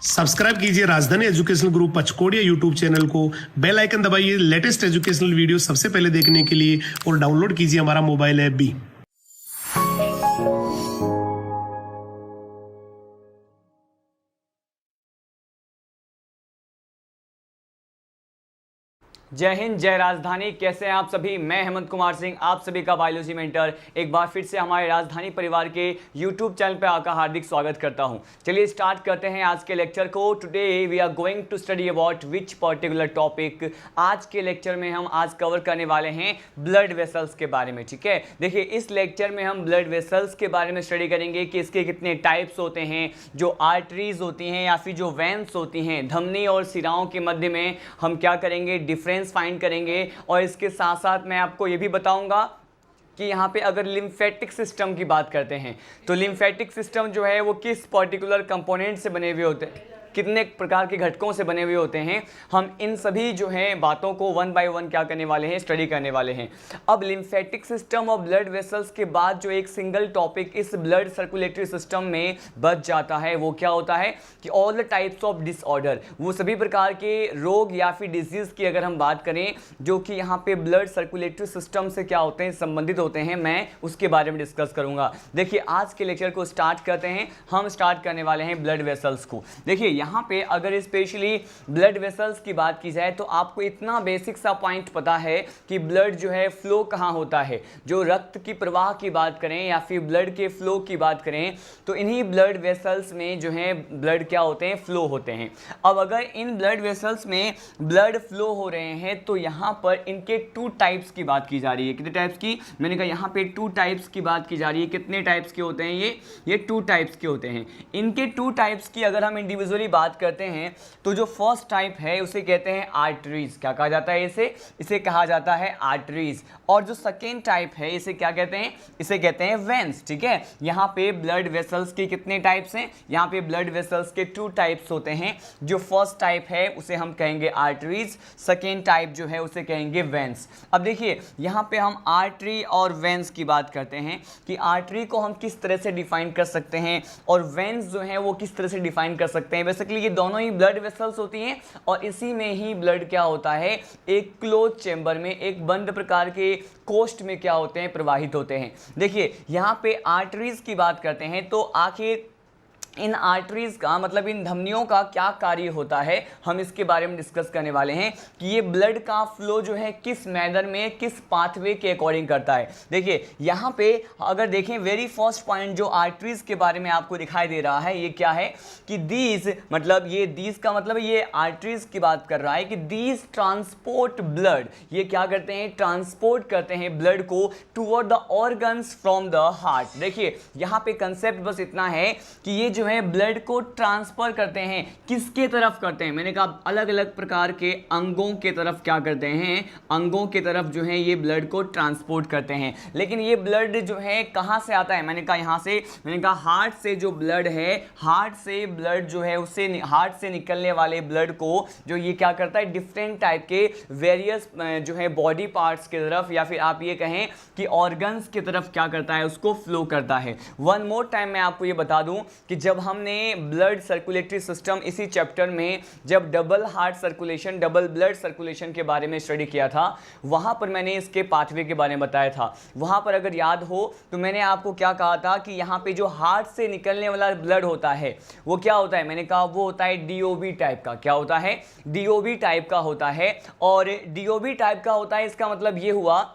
Subscribe कीजिए राजधानी educational group पचकोड़िया YouTube channel को, बेल आइकन दबाइए लेटेस्ट एजुकेशनल वीडियो सबसे पहले देखने के लिए और डाउनलोड कीजिए हमारा मोबाइल ऐप भी। जय हिंद, जय राजधानी। कैसे हैं आप सभी? मैं हेमंत कुमार सिंह, आप सभी का बायोलॉजी मेंटर एक बार फिर से हमारे राजधानी परिवार के यूट्यूब चैनल पर आपका हार्दिक स्वागत करता हूं। चलिए स्टार्ट करते हैं आज के लेक्चर को। Today we are going to study about which particular topic. आज के लेक्चर में हम आज कवर करने वाले हैं ब्लड वेसल्स के बारे में। ठीक है, देखिए इस लेक्चर में हम ब्लड वेसल्स के बारे में स्टडी करेंगे कि इसके कितने टाइप्स होते हैं, जो आर्टरीज होती हैं या फिर जो वेन्स होती हैं, धमनी और सिराओं के मध्य में हम क्या करेंगे, डिफरेंस फाइंड करेंगे। और इसके साथ साथ मैं आपको ये भी बताऊंगा कि यहाँ पे अगर लिम्फेटिक सिस्टम की बात करते हैं तो लिम्फेटिक सिस्टम जो है वो किस पर्टिकुलर कंपोनेंट से बने हुए होते हैं, कितने प्रकार के घटकों से बने हुए होते हैं। हम इन सभी जो है बातों को वन बाय वन क्या करने वाले हैं, स्टडी करने वाले हैं। अब लिम्फेटिक सिस्टम और ब्लड वेसल्स के बाद जो एक सिंगल टॉपिक इस ब्लड सर्कुलेटरी सिस्टम में बच जाता है वो क्या होता है कि all the types of disorder, वो सभी प्रकार के रोग या फिर डिजीज की अगर हम बात करें जो कि यहाँ पे ब्लड सर्कुलेटरी सिस्टम से क्या होते हैं, संबंधित होते हैं, मैं उसके बारे में डिस्कस करूंगा। देखिए आज के लेक्चर को स्टार्ट करते हैं। हम स्टार्ट करने वाले हैं ब्लड वेसल्स को। देखिए यहाँ पे अगर स्पेशली ब्लड वेसल्स की बात की जाए तो आपको इतना बेसिक सा पॉइंट पता है कि ब्लड जो है फ्लो कहाँ होता है। जो रक्त की प्रवाह की बात करें या फिर ब्लड के फ्लो की बात करें तो इन्हीं ब्लड वेसल्स में जो है ब्लड क्या होते हैं, फ्लो होते हैं। अब अगर इन ब्लड वेसल्स में ब्लड फ्लो हो रहे हैं तो यहाँ पर इनके टू टाइप्स की बात की जा रही है। कितने टाइप्स की? मैंने कहा यहाँ पे टू टाइप्स की बात की जा रही है। कितने टाइप्स के होते हैं ये टू टाइप्स के होते हैं। इनके टू टाइप्स की अगर हम इंडिविजुअली बात करते हैं तो जो फर्स्ट टाइप है उसे कहते हैं आर्टरीज। क्या कहा जाता है इसे कहा जाता है आर्टरीज। और जो सेकेंड टाइप है इसे क्या कहते हैं, इसे कहते हैं वेन्स। ठीक है, यहाँ पे ब्लड वेसल्स के कितने टाइप्स हैं, यहाँ पे ब्लड वेसल्स के टू टाइप्स होते हैं। जो फर्स्ट टाइप है उसे हम कहेंगे आर्टरीज, सेकेंड टाइप जो है उसे कहेंगे वेन्स। अब देखिए यहाँ पे हम आर्टरी और वेन्स की बात करते हैं कि आर्टरी को हम किस तरह से डिफाइन कर सकते हैं और वेन्स जो है वो किस तरह से डिफाइन कर सकते हैं। बेसिकली ये दोनों ही ब्लड वेसल्स होती हैं और इसी में ही ब्लड क्या होता है, एक क्लोज चेंबर में, एक बंद प्रकार के कोष्ठ में क्या होते हैं, प्रवाहित होते हैं। देखिए यहाँ पे आर्टरीज की बात करते हैं तो आखिर इन आर्टरीज का मतलब इन धमनियों का क्या कार्य होता है, हम इसके बारे में डिस्कस करने वाले हैं कि ये ब्लड का फ्लो जो है किस मैनर में, किस पाथवे के अकॉर्डिंग करता है। देखिए यहाँ पे अगर देखें वेरी फर्स्ट पॉइंट जो आर्टरीज के बारे में आपको दिखाई दे रहा है ये क्या है कि दीज, मतलब ये दीज का मतलब ये आर्टरीज की बात कर रहा है कि दीज ट्रांसपोर्ट ब्लड, ये क्या करते हैं, ट्रांसपोर्ट करते हैं ब्लड को toward the organs from the heart. देखिए यहाँ पे कंसेप्ट बस इतना है कि ये जो है ब्लड को ट्रांसफर करते हैं, किसके तरफ करते हैं, मैंने कहा अलग अलग प्रकार के अंगों के तरफ क्या करते हैं, अंगों के तरफ जो है ये ब्लड को ट्रांसपोर्ट करते हैं। लेकिन ये ब्लड जो है कहां से आता है, मैंने कहा यहाँ से, मैंने कहा हार्ट से जो ब्लड है, हार्ट से ब्लड जो है उससे, हार्ट से निकलने वाले ब्लड को जो ये क्या करता है, डिफरेंट टाइप के वेरियस जो है बॉडी पार्ट्स की तरफ या फिर आप ये कहें कि ऑर्गन्स की तरफ क्या करता है, उसको फ्लो करता है। वन मोर टाइम मैं आपको ये बता दूं कि जब हमने ब्लड सर्कुलेटरी सिस्टम इसी चैप्टर में जब double heart circulation, double blood circulation के बारे में स्टडी किया था, वहां पर मैंने इसके पाथवे के बारे में बताया था। वहां पर अगर याद हो तो मैंने आपको क्या कहा था कि यहाँ पे जो हार्ट से निकलने वाला ब्लड होता है वो क्या होता है, मैंने कहा वो होता है डीओबी टाइप का। क्या होता है, डीओबी टाइप का होता है। और डीओबी टाइप का होता है इसका मतलब ये हुआ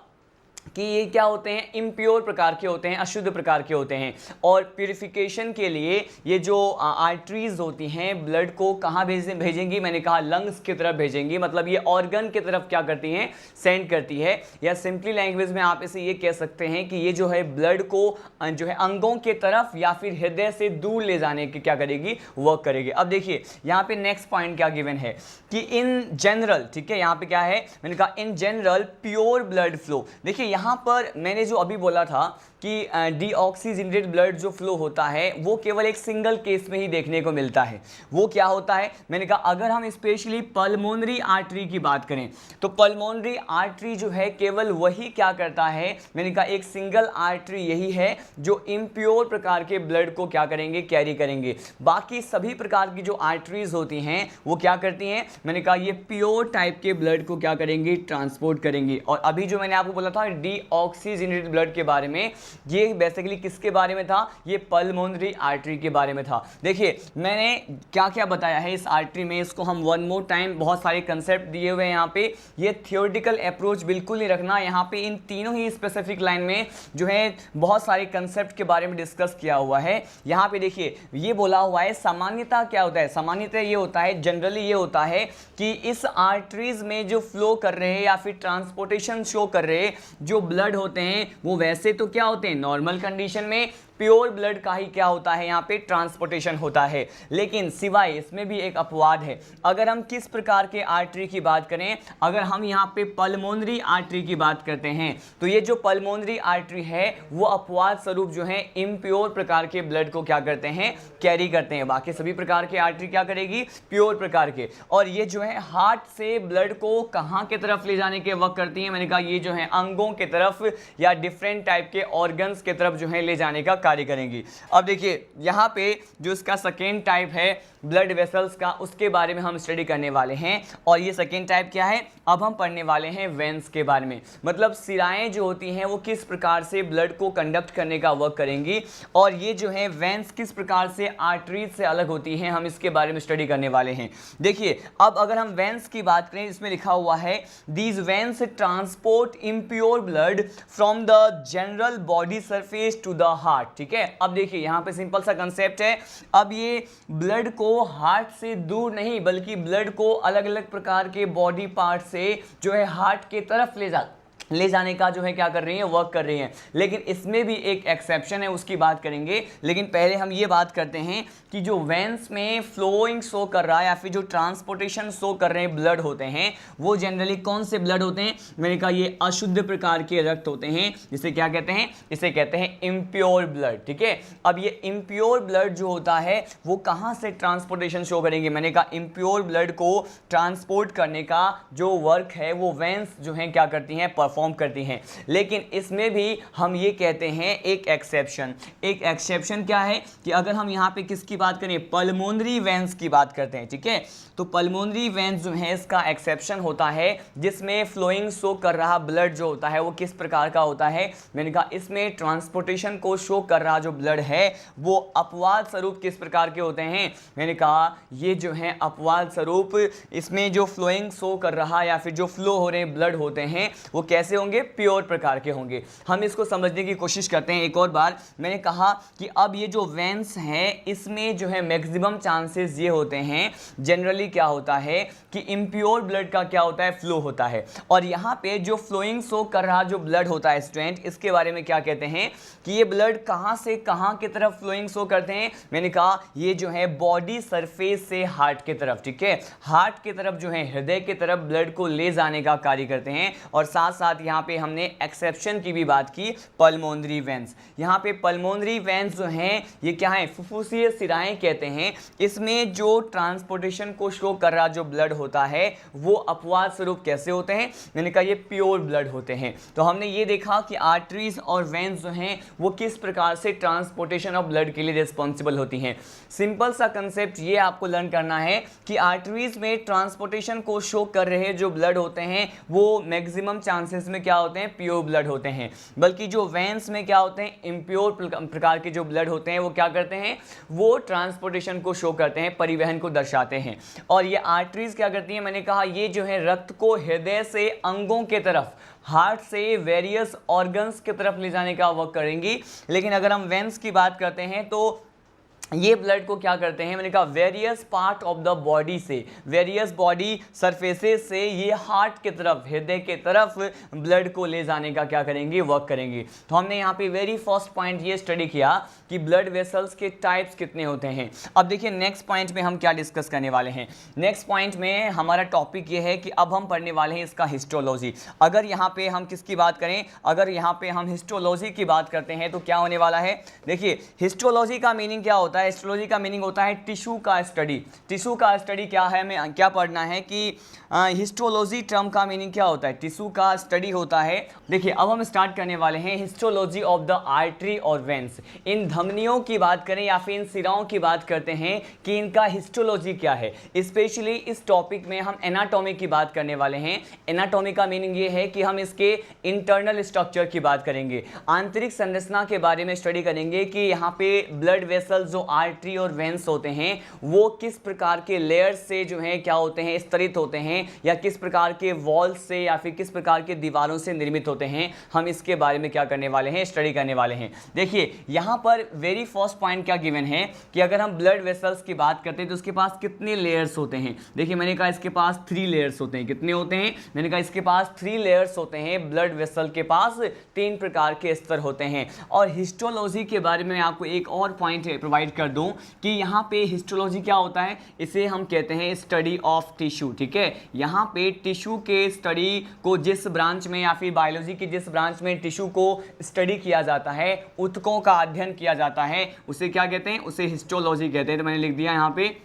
कि ये क्या होते हैं, इम्प्योर प्रकार के होते हैं, अशुद्ध प्रकार के होते हैं। और प्यूरिफिकेशन के लिए ये जो आर्टरीज होती हैं ब्लड को कहाँ भेजेंगी, मैंने कहा लंग्स की तरफ भेजेंगी, मतलब ये ऑर्गन की तरफ क्या करती हैं, सेंड करती है। या सिंपली लैंग्वेज में आप इसे ये कह सकते हैं कि ये जो है ब्लड को जो है अंगों के तरफ या फिर हृदय से दूर ले जाने की क्या करेगी, वर्क करेगी। अब देखिए यहाँ पे नेक्स्ट पॉइंट क्या गिवन है कि इन जनरल, ठीक है, यहाँ पे क्या है, मैंने कहा in general pure blood flow. देखिए यहाँ पर मैंने जो अभी बोला था कि डीऑक्सीजनेटेड ब्लड जो फ्लो होता है वो केवल एक सिंगल केस में ही देखने को मिलता है। वो क्या होता है, मैंने कहा अगर हम स्पेशली पल्मोनरी आर्टरी की बात करें तो पल्मोनरी आर्टरी जो है केवल वही क्या करता है, मैंने कहा एक सिंगल आर्टरी यही है जो इम्प्योर प्रकार के ब्लड को क्या करेंगे, कैरी करेंगे। बाकी सभी प्रकार की जो आर्टरीज होती हैं वो क्या करती हैं, मैंने कहा ये प्योर टाइप के ब्लड को क्या करेंगे, ट्रांसपोर्ट करेंगे। और अभी जो मैंने आपको बोला था डीऑक्सीजनेटेड ब्लड के बारे में, ये बेसिकली किसके बारे में था, ये पल्मोनरी आर्टरी के बारे में था। देखिए मैंने क्या क्या बताया है इस आर्टरी में, इसको हम वन मोर टाइम, बहुत सारे कंसेप्ट दिए हुए हैं यहाँ पे। ये थियोरेटिकल अप्रोच बिल्कुल नहीं रखना, यहाँ पे इन तीनों ही स्पेसिफिक लाइन में जो है बहुत सारे कंसेप्ट के बारे में डिस्कस किया हुआ है। यहाँ पे देखिए ये बोला हुआ है सामान्यता क्या होता है, सामान्यतः ये होता है, जनरली ये होता है कि इस आर्टरीज में जो फ्लो कर रहे हैं या फिर ट्रांसपोर्टेशन शो कर रहे जो ब्लड होते हैं वो वैसे तो क्या होते हैं, नॉर्मल कंडीशन में प्योर ब्लड का ही क्या होता है, यहाँ पे ट्रांसपोर्टेशन होता है। लेकिन सिवाय इसमें भी एक अपवाद है। अगर हम किस प्रकार के आर्टरी की बात करें, अगर हम यहाँ पे पल्मोनरी आर्टरी की बात करते हैं तो ये जो पल्मोनरी आर्टरी है वो अपवाद स्वरूप जो है इम्प्योर प्रकार के ब्लड को क्या करते हैं, कैरी करते हैं। बाकी सभी प्रकार के आर्टरी क्या करेगी, प्योर प्रकार के। और ये जो है हार्ट से ब्लड को कहाँ के तरफ ले जाने के वक्त करती है, मैंने कहा ये जो है अंगों के तरफ या डिफरेंट टाइप के ऑर्गन्स के तरफ जो है ले जाने का कार्य करेंगी। अब देखिए यहाँ पे जो इसका सेकेंड टाइप है ब्लड वेसल्स का, उसके बारे में हम स्टडी करने वाले हैं। और ये सेकेंड टाइप क्या है, अब हम पढ़ने वाले हैं वेन्स के बारे में। मतलब सिराएं जो होती हैं वो किस प्रकार से ब्लड को कंडक्ट करने का वर्क करेंगी, और ये जो है वेन्स किस प्रकार से आर्टरीज से अलग होती हैं, हम इसके बारे में स्टडी करने वाले हैं। देखिए अब अगर हम वेन्स की बात करें, इसमें लिखा हुआ है these veins transport impure blood from the general body surface to the heart. ठीक है, अब देखिए यहाँ पे सिंपल सा कंसेप्ट है। अब ये ब्लड को हार्ट से दूर नहीं बल्कि ब्लड को अलग अलग प्रकार के बॉडी पार्ट से जो है हार्ट के तरफ ले जाने का जो है क्या कर रही हैं, वर्क कर रही हैं। लेकिन इसमें भी एक एक्सेप्शन है, उसकी बात करेंगे। लेकिन पहले हम ये बात करते हैं कि जो वेन्स में फ्लोइंग शो कर रहा है या फिर जो ट्रांसपोर्टेशन शो कर रहे हैं ब्लड होते हैं वो जनरली कौन से ब्लड होते हैं, मैंने कहा ये अशुद्ध प्रकार के रक्त होते हैं, जिसे क्या कहते हैं, इसे कहते हैं इम्प्योर ब्लड। ठीक है, अब ये इम्प्योर ब्लड जो होता है वो कहाँ से ट्रांसपोर्टेशन शो करेंगे, मैंने कहा इम्प्योर ब्लड को ट्रांसपोर्ट करने का जो वर्क है वो वेन्स जो है क्या करती हैं, परफॉर्म करती हैं। लेकिन इसमें भी हम ये कहते हैं एक एक्सेप्शन क्या है कि अगर हम यहाँ पे किसकी बात करें, पल्मोनरी वेन्स की बात करते हैं। ठीक है, तो पल्मोनरी वेन्स जो है इसका एक्सेप्शन होता है जिसमें फ्लोइंग शो कर रहा ब्लड जो होता है वो किस प्रकार का होता है, मैंने कहा इसमें ट्रांसपोर्टेशन को शो कर रहा जो ब्लड है वो अपवाद स्वरूप किस प्रकार के होते हैं, मैंने कहा ये जो है अपवाद स्वरूप इसमें जो फ्लोइंग शो कर रहा या फिर जो फ्लो हो रहे ब्लड होते हैं वो कैसे होंगे, प्योर प्रकार के होंगे। हम इसको समझने की कोशिश करते हैं एक और बार। मैंने कहा कि अब ये जो वेन्स है इसमें जो है मैक्सिमम चांसेस ये होते हैं, जनरली क्या होता है कि इम्प्योर ब्लड का क्या होता है, फ्लो होता है। और यहाँ पे जो फ्लोइंग शो कर रहा जो ब्लड होता है स्टूडेंट, इसके बारे में क्या कहते हैं कि ये ब्लड कहाँ से कहाँ की तरफ फ्लोइंग शो करते हैं, मैंने कहा ये जो है बॉडी सरफेस से हार्ट की तरफ। ठीक है, हार्ट की तरफ जो है हृदय की तरफ ब्लड को ले जाने का कार्य करते हैं। और साथ साथ यहाँ पे हमने एक्सेप्शन की भी बात की, पल्मोनरी वेन्स। यहाँ पे पल्मोनरी वेन्स जो हैं ये क्या है, फुफ्फुसीय सिराएं कहते हैं। इसमें जो ट्रांसपोर्टेशन को शो कर रहा जो ब्लड होता है वो अपवाद स्वरूप कैसे होते हैं, मैंने कहा ये प्योर ब्लड होते हैं। तो हमने ये देखा कि आर्टरीज और वेन्स जो हैं वो किस प्रकार से ट्रांसपोर्टेशन ऑफ ब्लड के लिए रिस्पॉन्सिबल होती हैं। सिंपल सा कंसेप्ट ये आपको लर्न करना है कि आर्टरीज में ट्रांसपोर्टेशन को शो कर रहे जो ब्लड होते हैं वो मैक्सिमम चांसेस में क्या होते हैं, प्योर ब्लड होते हैं। बल्कि जो वेन्स में क्या होते हैं, इम्प्योर प्रकार के जो ब्लड होते हैं वो क्या करते हैं, वो ट्रांसपोर्टेशन को शो करते हैं, परिवहन को दर्शाते हैं। और ये आर्टरीज क्या करती हैं, मैंने कहा ये जो है रक्त को हृदय से अंगों के तरफ, हार्ट से वेरियस ऑर्गन्स की तरफ ले जाने का वर्क करेंगी। लेकिन अगर हम वेन्स की बात करते हैं तो ये ब्लड को क्या करते हैं, मैंने कहा various part of the body से, वेरियस बॉडी सरफेसेस से ये हार्ट की तरफ, हृदय के तरफ ब्लड को ले जाने का क्या करेंगे, वर्क करेंगे। तो हमने यहाँ पे वेरी फर्स्ट पॉइंट ये स्टडी किया कि ब्लड वेसल्स के टाइप्स कितने होते हैं। अब देखिए नेक्स्ट पॉइंट में हम क्या डिस्कस करने वाले हैं। नेक्स्ट पॉइंट में हमारा टॉपिक ये है कि अब हम पढ़ने वाले हैं इसका हिस्टोलॉजी। अगर यहाँ पे हम किसकी बात करें, अगर यहाँ पे हम हिस्टोलॉजी की बात करते हैं तो क्या होने वाला है। देखिए हिस्टोलॉजी का मीनिंग क्या होता है, हिस्टोलॉजी का मीनिंग होता है टिश्यू का स्टडी। टिश्यू का स्टडी क्या है, हमें क्या पढ़ना है कि हिस्टोलॉजी टर्म का मीनिंग क्या होता है, टिश्यू का स्टडी होता है। देखिए अब हम स्टार्ट करने वाले हैं हिस्टोलॉजी ऑफ द आर्टरी और वेन्स। इन धमनियों की बात करें या फिर इन सिराओं की बात करते हैं कि इनका हिस्टोलॉजी क्या है। स्पेशली इस टॉपिक में हम एनाटॉमी की बात करने वाले हैं। एनाटॉमी का मीनिंग ये है कि हम इसके इंटरनल स्ट्रक्चर की बात करेंगे, आंतरिक संरचना के बारे में स्टडी करेंगे कि यहाँ पे ब्लड वेसल्स जो आर्टरी और वेन्स होते हैं वो किस प्रकार के लेयर्स से जो है क्या होते हैं, स्तरित होते हैं, या किस प्रकार के वॉल्स से या फिर किस प्रकार के दीवारों से निर्मित होते हैं। हम इसके बारे में क्या करने वाले हैं, स्टडी करने वाले हैं। देखिए यहाँ पर वेरी फर्स्ट पॉइंट क्या गिवन है कि अगर हम ब्लड वेसल्स की बात करते हैं तो उसके पास कितने लेयर्स होते हैं। देखिए मैंने कहा इसके पास 3 लेयर्स होते हैं। कितने होते हैं, मैंने कहा इसके पास 3 लेयर्स होते हैं। ब्लड वेसल के पास 3 प्रकार के स्तर होते हैं। और हिस्टोलॉजी के बारे में आपको एक और पॉइंट प्रोवाइड कर दूं कि यहाँ पे हिस्टोलॉजी क्या होता है, इसे हम कहते हैं स्टडी ऑफ टिश्यू। ठीक है, यहाँ पे टिश्यू के स्टडी को जिस ब्रांच में या फिर बायोलॉजी की जिस ब्रांच में टिश्यू को स्टडी किया जाता है, ऊतकों का अध्ययन किया जाता है, उसे क्या कहते हैं, उसे हिस्टोलॉजी कहते हैं। तो मैंने लिख दिया यहाँ पे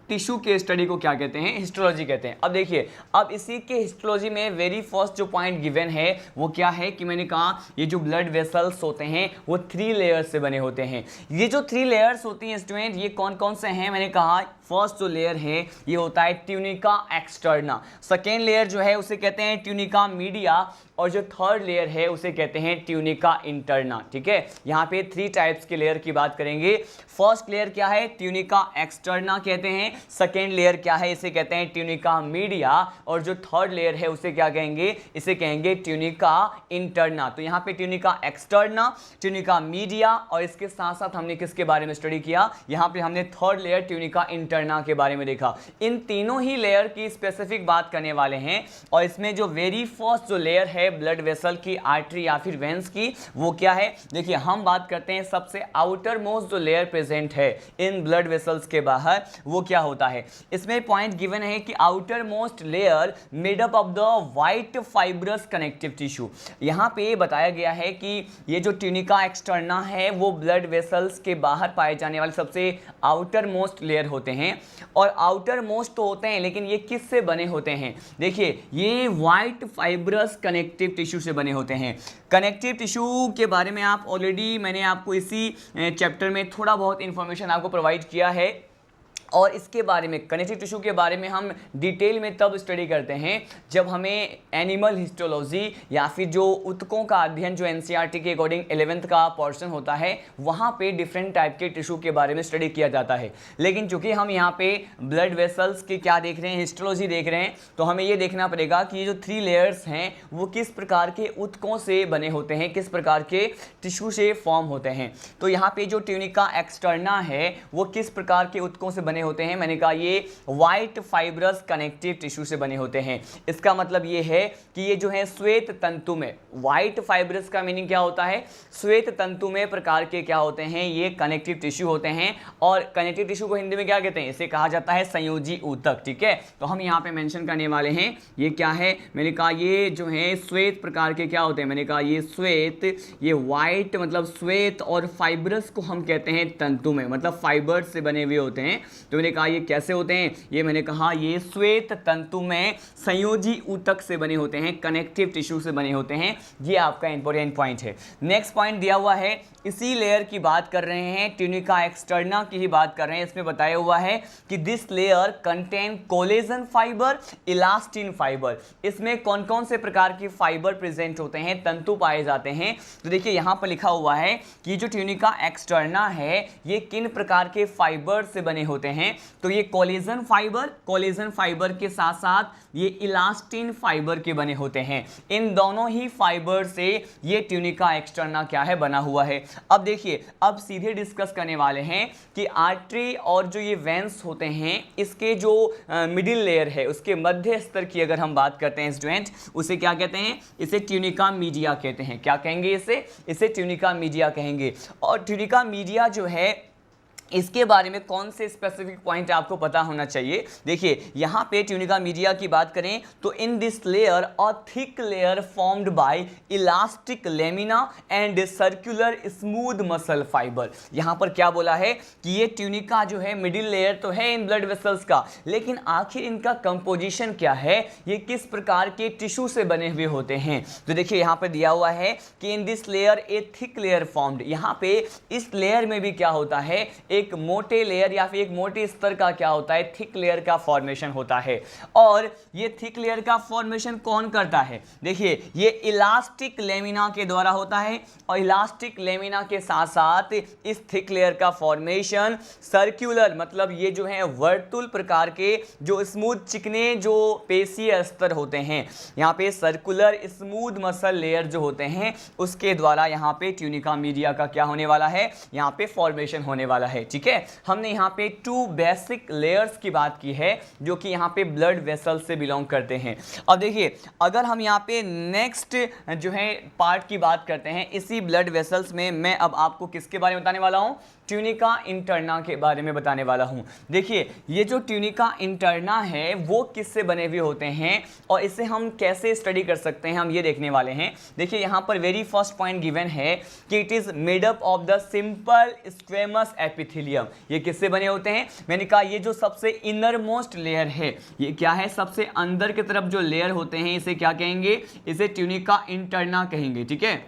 टिश्यू के स्टडी को क्या कहते हैं, हिस्टोलॉजी कहते हैं। अब देखिए अब इसी के हिस्टोलॉजी में वेरी फर्स्ट जो पॉइंट गिवन है वो क्या है कि मैंने कहा ये जो ब्लड वेसल्स होते हैं वो 3 लेयर्स से बने होते हैं। ये जो 3 लेयर्स होती हैं स्टूडेंट, ये कौन कौन से हैं, मैंने कहा फर्स्ट जो लेयर है ये होता है ट्यूनिका एक्सटर्ना, सेकेंड लेयर जो है उसे कहते हैं ट्यूनिका मीडिया, और जो थर्ड लेयर है उसे कहते हैं ट्यूनिका इंटरना। ठीक है, यहाँ पे 3 टाइप्स के लेयर की बात करेंगे। फर्स्ट लेयर क्या है, ट्यूनिका एक्सटर्ना कहते हैं। सेकेंड लेयर क्या है, इसे कहते हैं ट्यूनिका मीडिया, और जो थर्ड लेयर है उसे क्या कहेंगे, इसे कहेंगे ट्यूनिका इंटरना। तो यहाँ पे ट्यूनिका एक्सटर्ना, ट्यूनिका मीडिया, और इसके साथ साथ हमने किसके बारे में स्टडी किया, यहाँ पे हमने थर्ड लेयर ट्यूनिका इंटरना के बारे में देखा। इन तीनों ही लेयर की स्पेसिफिक बात करने वाले हैं। और इसमें जो वेरी फर्स्ट जो लेयर है ब्लड वेसल की, आर्टरी या फिर वेन्स की, वो क्या है, देखिए हम बात करते हैं सबसे आउटर मोस्ट जो लेयर प्रेजेंट है इन ब्लड वेसल्स के बाहर, वो क्या होता है। इसमें पॉइंट गिवन है कि outer most layer made up of the white fibrous connective tissue. यहाँ पे बताया गया है कि ये जो ट्यूनिका एक्सटर्ना है वो ब्लड वेसल्स के बाहर पाए जाने वाले सबसे आउटर मोस्ट लेयर होते हैं। और आउटर मोस्ट तो होते हैं लेकिन ये किस से बने होते हैं, देखिए ये व्हाइट फाइब्रस कनेक्टिव टिश्यू से बने होते हैं। कनेक्टिव टिश्यू के बारे में आप ऑलरेडी मैंने आपको इसी चैप्टर में थोड़ा बहुत इंफॉर्मेशन आपको प्रोवाइड किया है। और इसके बारे में, कनेक्टिव टिश्यू के बारे में हम डिटेल में तब स्टडी करते हैं जब हमें एनिमल हिस्टोलॉजी या फिर जो ऊतकों का अध्ययन जो एनसीईआरटी के अकॉर्डिंग 11th का पोर्शन होता है वहाँ पे डिफरेंट टाइप के टिश्यू के बारे में स्टडी किया जाता है। लेकिन चूंकि हम यहाँ पे ब्लड वेसल्स के क्या देख रहे हैं, हिस्टोलॉजी देख रहे हैं, तो हमें ये देखना पड़ेगा कि ये जो 3 लेयर्स हैं वो किस प्रकार के ऊतकों से बने होते हैं, किस प्रकार के टिश्यू से फॉर्म होते हैं। तो यहाँ पे जो ट्यूनिका एक्सटर्ना है वो किस प्रकार के ऊतकों से बने होते हैं, मैंने कहा ये व्हाइट फाइब्रस कनेक्टिव टिश्यू से बने होते हैं। इसका मतलब ये है कि ये जो है श्वेत तंतु में, व्हाइट फाइब्रस का मीनिंग क्या होता है, श्वेत तंतु में प्रकार के क्या होते हैं, ये कनेक्टिव टिश्यू होते हैं। और कनेक्टिव टिश्यू को हिंदी में क्या कहते हैं, इसे कहा जाता है संयोजी ऊतक। ठीक है, तो हम यहाँ पे मेंशन करने वाले हैं ये क्या है, मैंने कहा ये जो है श्वेत प्रकार के क्या होते हैं, मैंने कहा ये श्वेत, ये व्हाइट मतलब श्वेत, और फाइब्रस को हम कहते हैं तंतु में, मतलब फाइबर्स से बने हुए होते हैं। तो मैंने कहा ये कैसे होते हैं, ये मैंने कहा ये श्वेत तंतु में संयोजी ऊतक से बने होते हैं, कनेक्टिव टिश्यू से बने होते हैं। ये आपका इंपॉर्टेंट पॉइंट है। नेक्स्ट पॉइंट दिया हुआ है, इसी लेयर की बात कर रहे हैं, ट्यूनिका एक्सटर्ना की ही बात कर रहे हैं। इसमें बताया हुआ है कि this layer contain collagen fibre, elastin fibre. इसमें कौन कौन से प्रकार की फाइबर प्रेजेंट होते हैं, तंतु पाए जाते हैं। तो देखिए यहाँ पर लिखा हुआ है कि जो ट्यूनिका एक्सटर्ना है ये किन प्रकार के फाइबर से बने होते हैं तो ये कोलेजन फाइबर के साथ साथ ये इलास्टिन फाइबर के बने होते हैं। इन दोनों ही फाइबर से ये ट्यूनिका एक्सटर्ना क्या है, बना हुआ है। अब देखिए, अब सीधे डिस्कस करने वाले हैं कि आर्टरी और जो ये वेंस होते हैं इसके जो मिडिल लेयर है उसके मध्य स्तर की अगर हम बात करते हैं स्टूडेंट, उसे क्या कहते हैं, इसे ट्यूनिका मीडिया कहते हैं। क्या कहेंगे इसे ट्यूनिका मीडिया कहेंगे। और ट्यूनिका मीडिया जो है इसके बारे में कौन से स्पेसिफिक पॉइंट आपको पता होना चाहिए। देखिए यहाँ पे ट्यूनिका मीडिया की बात करें तो in this layer a thick layer formed by elastic lamina and circular smooth muscle fibre. यहाँ पर क्या बोला है कि ये ट्यूनिका जो है मिडिल लेयर तो है इन ब्लड वेसल्स का, लेकिन आखिर इनका कंपोजिशन क्या है, ये किस प्रकार के टिश्यू से बने हुए होते हैं। तो देखिए यहाँ पर दिया हुआ है कि in this layer A thick layer formed. यहाँ पे इस लेयर में भी क्या होता है, एक मोटे लेयर या फिर एक मोटे स्तर का क्या होता है, थिक लेयर का फॉर्मेशन होता है। और ये थिक लेयर का फॉर्मेशन कौन करता है, देखिए ये इलास्टिक लेमिना के द्वारा होता है। और इलास्टिक लेमिना के साथ साथ इस थिक लेयर का फॉर्मेशन सर्कुलर, मतलब ये जो है वर्तुल प्रकार के जो स्मूथ चिकने जो पेशीय स्तर होते हैं, यहाँ पे सर्कुलर स्मूथ मसल लेयर जो होते हैं उसके द्वारा यहाँ पे ट्यूनिका मीडिया का क्या होने वाला है, यहाँ पे फॉर्मेशन होने वाला है। ठीक है, हमने यहाँ पे 2 बेसिक लेयर्स की बात की है जो कि यहाँ पे ब्लड वेसल से बिलोंग करते हैं। अब देखिए, अगर हम यहाँ पे नेक्स्ट जो है पार्ट की बात करते हैं इसी ब्लड वेसल्स में, मैं अब आपको किसके बारे में बताने वाला हूँ, ट्यूनिका इंटरना के बारे में बताने वाला हूँ। देखिए ये जो ट्यूनिका इंटरना है वो किससे बने हुए होते हैं और इसे हम कैसे स्टडी कर सकते हैं, हम ये देखने वाले हैं। देखिए यहाँ पर वेरी फर्स्ट पॉइंट गिवन है कि it is made up of the simple squamous epithelium. ये किससे बने होते हैं, मैंने कहा ये जो सबसे इनर मोस्ट लेयर है, ये क्या है, सबसे अंदर की तरफ जो लेयर होते हैं इसे क्या कहेंगे, इसे ट्यूनिका इंटरना कहेंगे। ठीक है,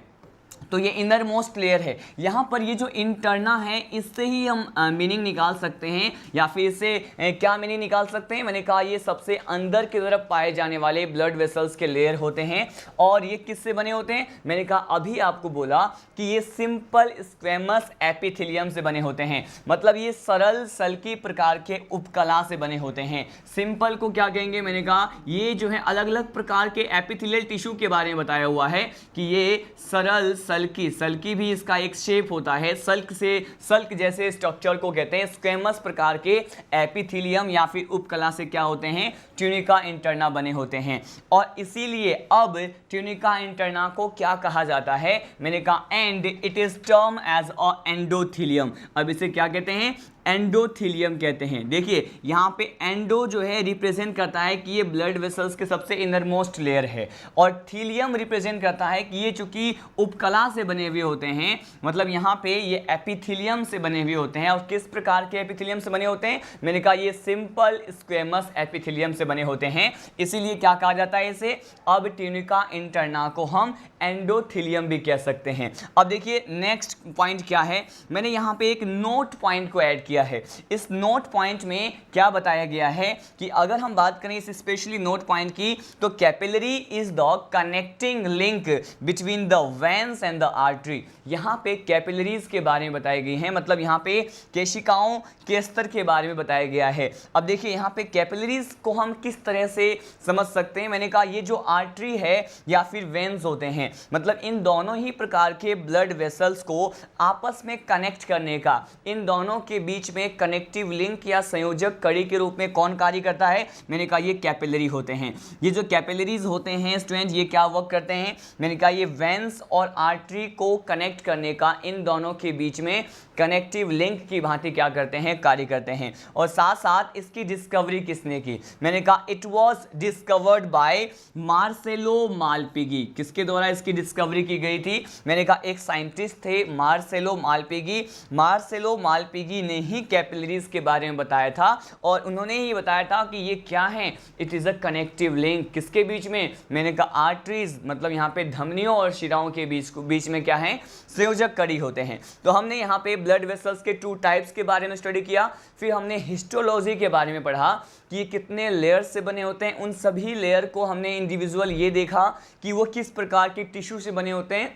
तो ये इनर मोस्ट लेयर है। यहाँ पर ये जो इंटरना है इससे ही हम मीनिंग निकाल सकते हैं, या फिर इससे क्या मीनिंग निकाल सकते हैं, मैंने कहा ये सबसे अंदर की तरफ पाए जाने वाले ब्लड वेसल्स के लेयर होते हैं। और ये किससे बने होते हैं, मैंने कहा अभी आपको बोला कि ये सिंपल स्क्वेमस एपिथेलियम से बने होते हैं, मतलब ये सरल सल्की प्रकार के उपकला से बने होते हैं। सिंपल को क्या कहेंगे, मैंने कहा ये जो है अलग अलग प्रकार के एपिथेलियल टिश्यू के बारे में बताया हुआ है कि ये सरल सल्की भी इसका एक शेप होता है, सल्क जैसे स्ट्रक्चर को कहते हैं। स्क्वेमस प्रकार के एपिथेलियम या फिर उपकला से क्या होते हैं, ट्यूनिका इंटरना बने होते हैं। और इसीलिए अब ट्यूनिका इंटरना को क्या कहा जाता है, मैंने कहा and it is term as a endothelium. अब इसे क्या कहते हैं, एंडोथेलियम कहते हैं। देखिए यहाँ पे एंडो जो है रिप्रेजेंट करता है कि ये ब्लड वेसल्स के सबसे इनर मोस्ट लेयर है, और थीलियम रिप्रेजेंट करता है कि ये चूंकि उपकला से बने हुए होते हैं, मतलब यहाँ पे ये एपिथेलियम से बने हुए होते हैं। और किस प्रकार के एपिथेलियम से बने होते हैं, मैंने कहा ये सिंपल स्क्वेमस एपिथेलियम से बने होते हैं, इसीलिए क्या कहा जाता है इसे, अब ट्यूनिका इंटरना को हम एंडोथेलियम भी कह सकते हैं। अब देखिए नेक्स्ट पॉइंट क्या है, मैंने यहाँ पे एक नोट पॉइंट को ऐड किया है। इस नोट पॉइंट में क्या बताया गया है कि अगर हम बात करें इस स्पेशली नोट पॉइंट की, तो capillary is the connecting link between the veins and the artery. यहाँ पे कैपिलरीज के बारे में बताई गई है, मतलब यहाँ पे केशिकाओं के स्तर के बारे में बताया गया है। अब देखिए यहाँ पे कैपिलरीज को हम किस तरह से समझ सकते हैं, मैंने कहा ये जो आर्टरी है या फिर वेन्स होते हैं, मतलब इन दोनों ही प्रकार के ब्लड वेसल्स को आपस में कनेक्ट करने का, इन दोनों के बीच में कनेक्टिव लिंक या संयोजक कड़ी के रूप में कौन कार्य करता है, मैंने कहा ये कैपिलरी होते हैं। ये जो कैपिलरीज होते हैं स्टूडेंट, ये क्या वर्क करते हैं, मैंने कहा ये वेन्स और आर्टरी को कनेक्ट करने का, इन दोनों के बीच में कनेक्टिव लिंक की भांति क्या करते हैं, कार्य करते हैं। और साथ साथ इसकी डिस्कवरी किसने की, मैंने कहा it was discovered by Marcello Malpighi. किसके द्वारा इसकी डिस्कवरी की गई थी, मैंने कहा एक साइंटिस्ट थे मार्सेलो मालपिगी। मार्सेलो मालपिगी ने ही कैपिलरीज के बारे में बताया था, और उन्होंने ही बताया था कि ये क्या है, it is a connective link. किसके बीच में, मैंने कहा आर्टरीज, मतलब यहाँ पे धमनियों और शिराओं के बीच में क्या है, संयोजक कड़ी होते हैं। तो हमने यहाँ पे ब्लड वेसल्स के 2 टाइप्स के बारे में स्टडी किया, फिर हमने हिस्टोलॉजी के बारे में पढ़ा कि ये कितने लेयर्स से बने होते हैं, उन सभी लेयर को हमने इंडिविजुअल ये देखा कि वो किस प्रकार के टिश्यू से बने होते हैं,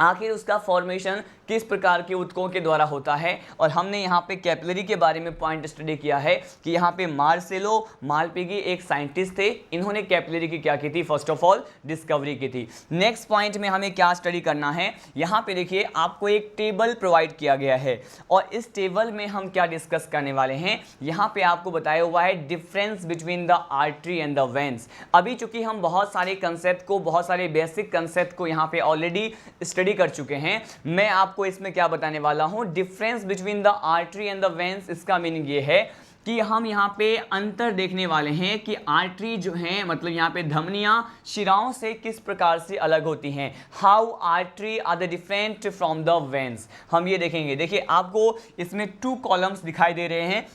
आखिर उसका फॉर्मेशन किस प्रकार के ऊतकों के द्वारा होता है। और हमने यहाँ पे कैपिलरी के बारे में पॉइंट स्टडी किया है कि यहाँ पे मार्सेलो मालपिगी एक साइंटिस्ट थे, इन्होंने कैपिलरी की क्या की थी, फर्स्ट ऑफ ऑल डिस्कवरी की थी। नेक्स्ट पॉइंट में हमें क्या स्टडी करना है, यहाँ पे देखिए आपको एक टेबल प्रोवाइड किया गया है और इस टेबल में हम क्या डिस्कस करने वाले हैं, यहाँ पे आपको बताया हुआ है difference between the artery and the veins. अभी चूंकि हम बहुत सारे कंसेप्ट को, बहुत सारे बेसिक कंसेप्ट को यहाँ पे ऑलरेडी स्टडी कर चुके हैं, मैं आपको इसमें क्या बताने वाला हूँ, difference between the artery and the veins. इसका मीनिंग ये है कि हम यहाँ पे अंतर देखने वाले हैं कि आर्टरी जो है, मतलब यहाँ पे धमनियाँ शिराओं से किस प्रकार से अलग होती हैं, how artery are the different from the veins, हम ये देखेंगे। देखिए आपको इसमें 2 कॉलम्स दिखाई दे रहे हैं।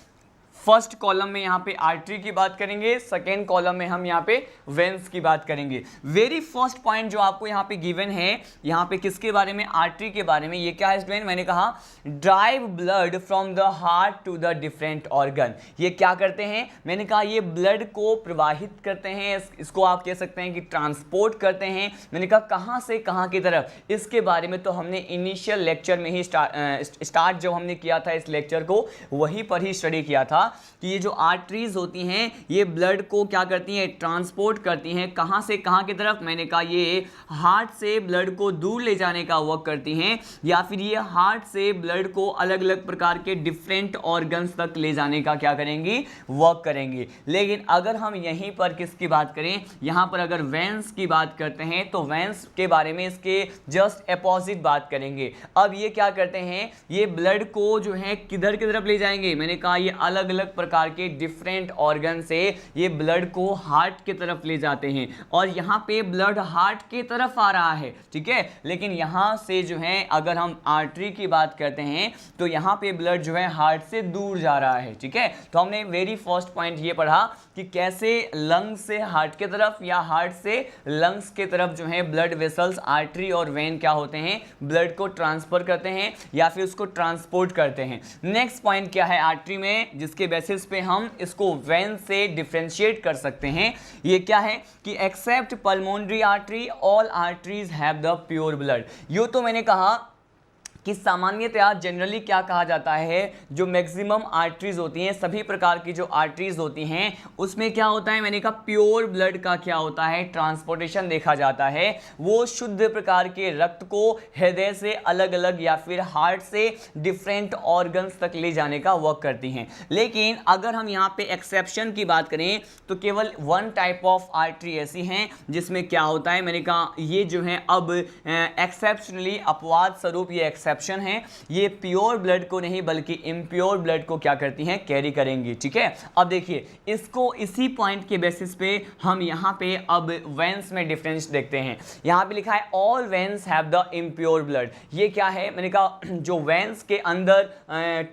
फर्स्ट कॉलम में यहाँ पे आर्टरी की बात करेंगे, सेकेंड कॉलम में हम यहाँ पे वेन्स की बात करेंगे। वेरी फर्स्ट पॉइंट जो आपको यहाँ पे गिवन है, यहाँ पे किसके बारे में, आर्टरी के बारे में। ये क्या है स्टूडेंट, मैंने कहा drive blood from the heart to the different organ. ये क्या करते हैं, मैंने कहा ये ब्लड को प्रवाहित करते हैं, इसको आप कह सकते हैं कि ट्रांसपोर्ट करते हैं। मैंने कहा कहाँ से कहाँ की तरफ, इसके बारे में तो हमने इनिशियल लेक्चर में ही स्टार्ट जब हमने किया था इस लेक्चर को, वहीं पर ही स्टडी किया था कि ये जो आर्टरीज होती हैं ये ब्लड को क्या करती हैं, ट्रांसपोर्ट करती हैं। कहाँ से कहाँ की तरफ, मैंने कहा ये हार्ट से ब्लड को दूर ले जाने का वर्क करती हैं, या फिर ये हार्ट से ब्लड को अलग अलग प्रकार के डिफरेंट ऑर्गन्स तक ले जाने का क्या करेंगी, वर्क करेंगी। लेकिन अगर हम यहीं पर किसकी बात करें, यहाँ पर अगर वेन्स की बात करते हैं तो वेन्स के बारे में इसके जस्ट अपोजिट बात करेंगे। अब ये क्या करते हैं, ये ब्लड को जो है किधर की तरफ ले जाएंगे, मैंने कहा ये अलग अलग प्रकार के डिफरेंट ऑर्गन से ये ब्लड को हार्ट की तरफ ले जाते हैं। और यहाँ पे ब्लड हार्ट की तरफ आ रहा है, ठीक है, लेकिन यहाँ से जो है अगर हम आर्टरी की बात करते हैं तो यहाँ पे ब्लड जो है हार्ट से दूर जा रहा है, ठीक है। तो हमने वेरी फर्स्ट पॉइंट ये पढ़ा कि कैसे लंग्स से हार्ट की तरफ या हार्ट से लंग्स की तरफ जो है ब्लड वेसल्स, आर्टरी और वेन क्या होते हैं, ब्लड को ट्रांसफर करते हैं या फिर उसको ट्रांसपोर्ट करते हैं। नेक्स्ट पॉइंट क्या है आर्टरी में, जिसके बेसिस पे हम इसको वेन से डिफरेंशिएट कर सकते हैं, ये क्या है कि except pulmonary artery all arteries have the pure blood. यो तो मैंने कहा कि सामान्यतया जनरली क्या कहा जाता है, जो मैक्सिमम आर्टरीज होती हैं, सभी प्रकार की जो आर्टरीज होती हैं उसमें क्या होता है, मैंने कहा प्योर ब्लड का क्या होता है, ट्रांसपोर्टेशन देखा जाता है। वो शुद्ध प्रकार के रक्त को हृदय से अलग अलग या फिर हार्ट से डिफरेंट ऑर्गन्स तक ले जाने का वर्क करती हैं। लेकिन अगर हम यहाँ पे एक्सेप्शन की बात करें तो केवल 1 टाइप ऑफ आर्टरी ऐसी हैं जिसमें क्या होता है, मैंने कहा ये जो है अब एक्सेप्शनली अपवाद स्वरूप ये एक्सेप्शन है, ये प्योर ब्लड को नहीं बल्कि इम्प्योर ब्लड को क्या करती हैं, कैरी करेंगी, ठीक है। अब देखिए इसको इसी पॉइंट के बेसिस पे हम यहाँ पे अब वेन्स में डिफरेंस देखते हैं। यहाँ पे लिखा है all veins have the impure blood. ये क्या है, मैंने कहा जो वेन्स के अंदर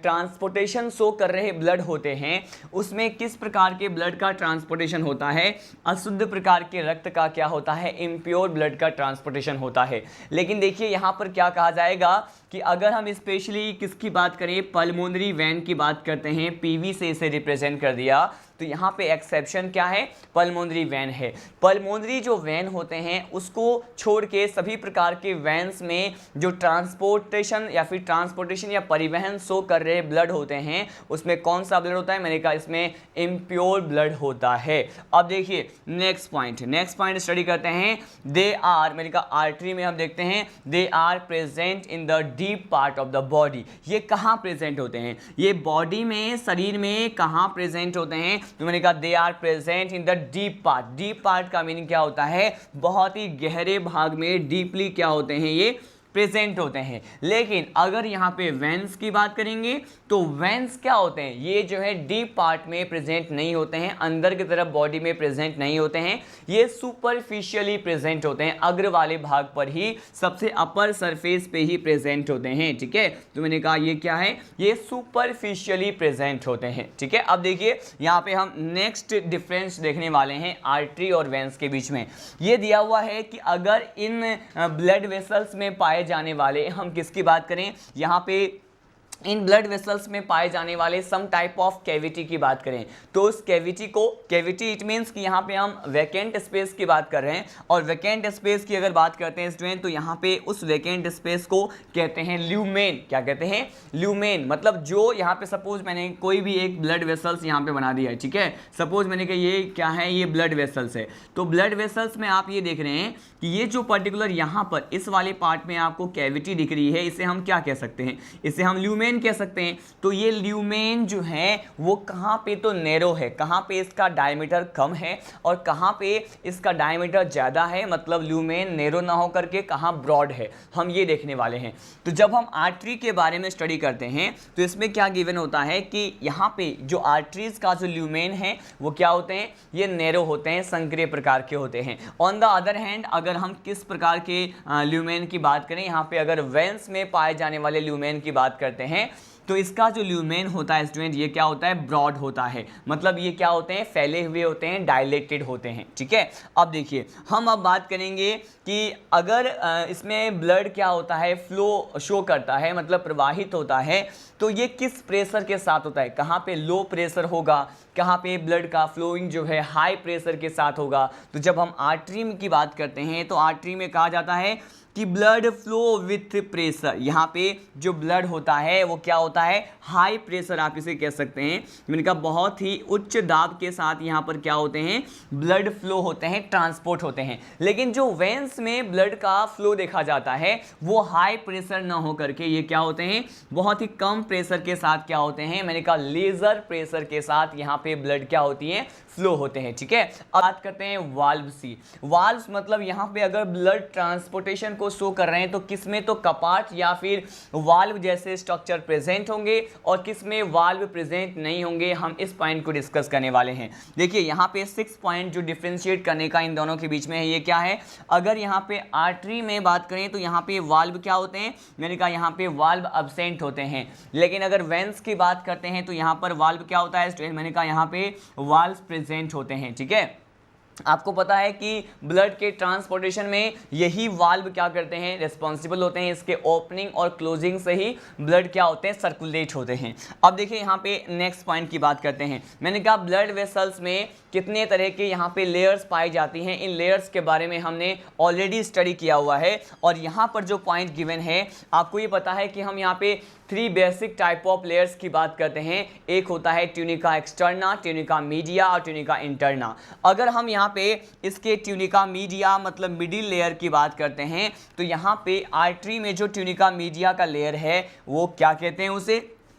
ट्रांसपोर्टेशन शो कर रहे ब्लड होते हैं उसमें किस प्रकार के ब्लड का ट्रांसपोर्टेशन होता है, अशुद्ध प्रकार के रक्त का क्या होता है, इम्प्योर ब्लड का ट्रांसपोर्टेशन होता है। लेकिन देखिए यहाँ पर क्या कहा जाएगा कि अगर हम स्पेशली किसकी बात करें, पल्मोनरी वेन की बात करते हैं, पीवी से इसे रिप्रेजेंट कर दिया, तो यहाँ पे एक्सेप्शन क्या है, पल्मोनरी वेन है। पल्मोनरी जो वेन होते हैं उसको छोड़ के सभी प्रकार के वेन्स में जो ट्रांसपोर्टेशन या परिवहन शो कर रहे ब्लड होते हैं उसमें कौन सा ब्लड होता है, मैंने कहा इसमें इम्प्योर ब्लड होता है। अब देखिए नेक्स्ट पॉइंट स्टडी करते हैं। दे आर, मैंने कहा आर्टरी में हम देखते हैं they are present in the deep part of the body. ये कहाँ प्रेजेंट होते हैं, ये बॉडी में, शरीर में कहाँ प्रेजेंट होते हैं, तो मैंने कहा they are present in the deep part. Deep part का मीनिंग क्या होता है, बहुत ही गहरे भाग में, डीपली क्या होते हैं, ये प्रेजेंट होते हैं। लेकिन अगर यहाँ पे वेन्स की बात करेंगे तो वेन्स क्या होते हैं, ये जो है डीप पार्ट में प्रेजेंट नहीं होते हैं, अंदर की तरफ बॉडी में प्रेजेंट नहीं होते हैं, ये सुपरफिशियली प्रेजेंट होते हैं, अग्र वाले भाग पर ही, सबसे अपर सरफेस पे ही प्रेजेंट होते हैं, ठीक है। तो मैंने कहा ये क्या है, ये सुपरफिशियली प्रेजेंट होते हैं, ठीक है। अब देखिए यहाँ पे हम नेक्स्ट डिफरेंस देखने वाले हैं आर्टरी और वेन्स के बीच में। ये दिया हुआ है कि अगर इन ब्लड वेसल्स में पाए जाने वाले, हम किसकी बात करें, यहाँ पे इन ब्लड वेसल्स में पाए जाने वाले सम टाइप ऑफ कैविटी की बात करें तो उस कैविटी इट मीन्स कि यहाँ पे हम वैकेंट स्पेस की बात कर रहे हैं, और वैकेंट स्पेस की अगर बात करते हैं स्टूडेंट तो यहाँ पे उस वैकेंट स्पेस को कहते हैं ल्यूमेन। क्या कहते हैं? ल्यूमेन। मतलब जो यहाँ पे सपोज मैंने कोई भी एक ब्लड वेसल्स यहाँ पे बना दिया है, ठीक है, सपोज मैंने कहा ये क्या है, ये ब्लड वेसल्स है, तो ब्लड वेसल्स में आप ये देख रहे हैं कि ये जो पर्टिकुलर यहाँ पर इस वाले पार्ट में आपको कैविटी दिख रही है, इसे हम क्या कह सकते हैं? इसे हम ल्यूमेन कह सकते हैं। तो ये ल्यूमेन जो है वो कहाँ पे तो नैरो है, कहाँ पे इसका डायमीटर कम है और कहाँ पे इसका डायमीटर ज़्यादा है, मतलब ल्यूमेन नैरो ना हो करके कहाँ ब्रॉड है, हम ये देखने वाले हैं। तो जब हम आर्टरी के बारे में स्टडी करते हैं तो इसमें क्या गिवन होता है कि यहाँ पे जो आर्टरीज का जो ल्यूमेन है वो क्या होते हैं? ये नैरो होते हैं, संक्रिय प्रकार के होते हैं। ऑन द अदर हैंड अगर हम किस प्रकार के ल्यूमेन की बात करें, यहाँ पे अगर वेंस में पाए जाने वाले ल्यूमेन की बात करते हैं तो इसका जो ल्यूमेन होता है स्टूडेंट, ये क्या होता है? ब्रॉड होता है। मतलब ये क्या होते हैं? फैले हुए होते हैं, डायलेटेड होते हैं, ठीक है। अब देखिए हम अब बात करेंगे कि अगर इसमें ब्लड क्या होता है? फ्लो शो करता है, मतलब प्रवाहित होता है, तो ये किस प्रेशर के साथ होता है? कहाँ पे लो प्रेशर होगा, कहाँ पे ब्लड का फ्लोइंग जो है हाई प्रेशर के साथ होगा। तो जब हम आर्टरी की बात करते हैं तो आर्टरी में कहा जाता है कि ब्लड फ्लो विथ प्रेशर। यहाँ पे जो ब्लड होता है वो क्या होता है? हाई प्रेशर आप इसे कह सकते हैं। मैंने कहा बहुत ही उच्च दाब के साथ यहाँ पर क्या होते हैं? ब्लड फ्लो होते हैं, ट्रांसपोर्ट होते हैं। लेकिन जो वेंस में ब्लड का फ्लो देखा जाता है वो हाई प्रेशर ना हो करके ये क्या होते हैं? बहुत ही कम प्रेशर के साथ क्या होते हैं? मैंने कहा लेजर प्रेशर के साथ यहाँ पे ब्लड क्या होती है? फ्लो होते हैं, ठीक है। अब बात करते हैं वाल्व सी। वाल्व्स मतलब यहाँ पे अगर ब्लड ट्रांसपोर्टेशन को शो कर रहे हैं तो किस में तो कपाट या फिर वाल्व जैसे स्ट्रक्चर प्रेजेंट होंगे और किस में वाल्व प्रेजेंट नहीं होंगे। हम इस पॉइंट को डिस्कस करने वाले हैं। देखिए यहाँ पे 6 पॉइंट जो डिफ्रेंशिएट करने का इन दोनों के बीच में है, ये क्या है? अगर यहाँ पे आर्टरी में बात करें तो यहाँ पे वाल्व क्या होते हैं? मैंने कहा यहाँ पे वाल्व अब्सेंट होते हैं। लेकिन अगर वेंस की बात करते हैं तो यहाँ पर वाल्व क्या होता है? मैंने कहा यहाँ पे वाल्व प्रेजेंट होते हैं, ठीक है। आपको पता है कि ब्लड के ट्रांसपोर्टेशन में यही वाल्व क्या करते हैं? रिस्पॉन्सिबल होते हैं। इसके ओपनिंग और क्लोजिंग से ही ब्लड क्या होते हैं? सर्कुलेट होते हैं। अब देखिए यहाँ पे नेक्स्ट पॉइंट की बात करते हैं। मैंने कहा ब्लड वेसल्स में कितने तरह के यहाँ पे लेयर्स पाई जाती हैं। इन लेयर्स के बारे में हमने ऑलरेडी स्टडी किया हुआ है और यहाँ पर जो पॉइंट गिवन है आपको ये पता है कि हम यहाँ पे 3 बेसिक टाइप ऑफ लेयर्स की बात करते हैं। एक होता है ट्यूनिका एक्सटर्ना, ट्यूनिका मीडिया और ट्यूनिका इंटरना। अगर हम यहाँ पे इसके ट्यूनिका मीडिया मतलब मिडिल लेयर की बात करते हैं तो यहाँ पे आर्टरी में जो ट्यूनिका मीडिया का लेयर है वो क्या कहते हैं?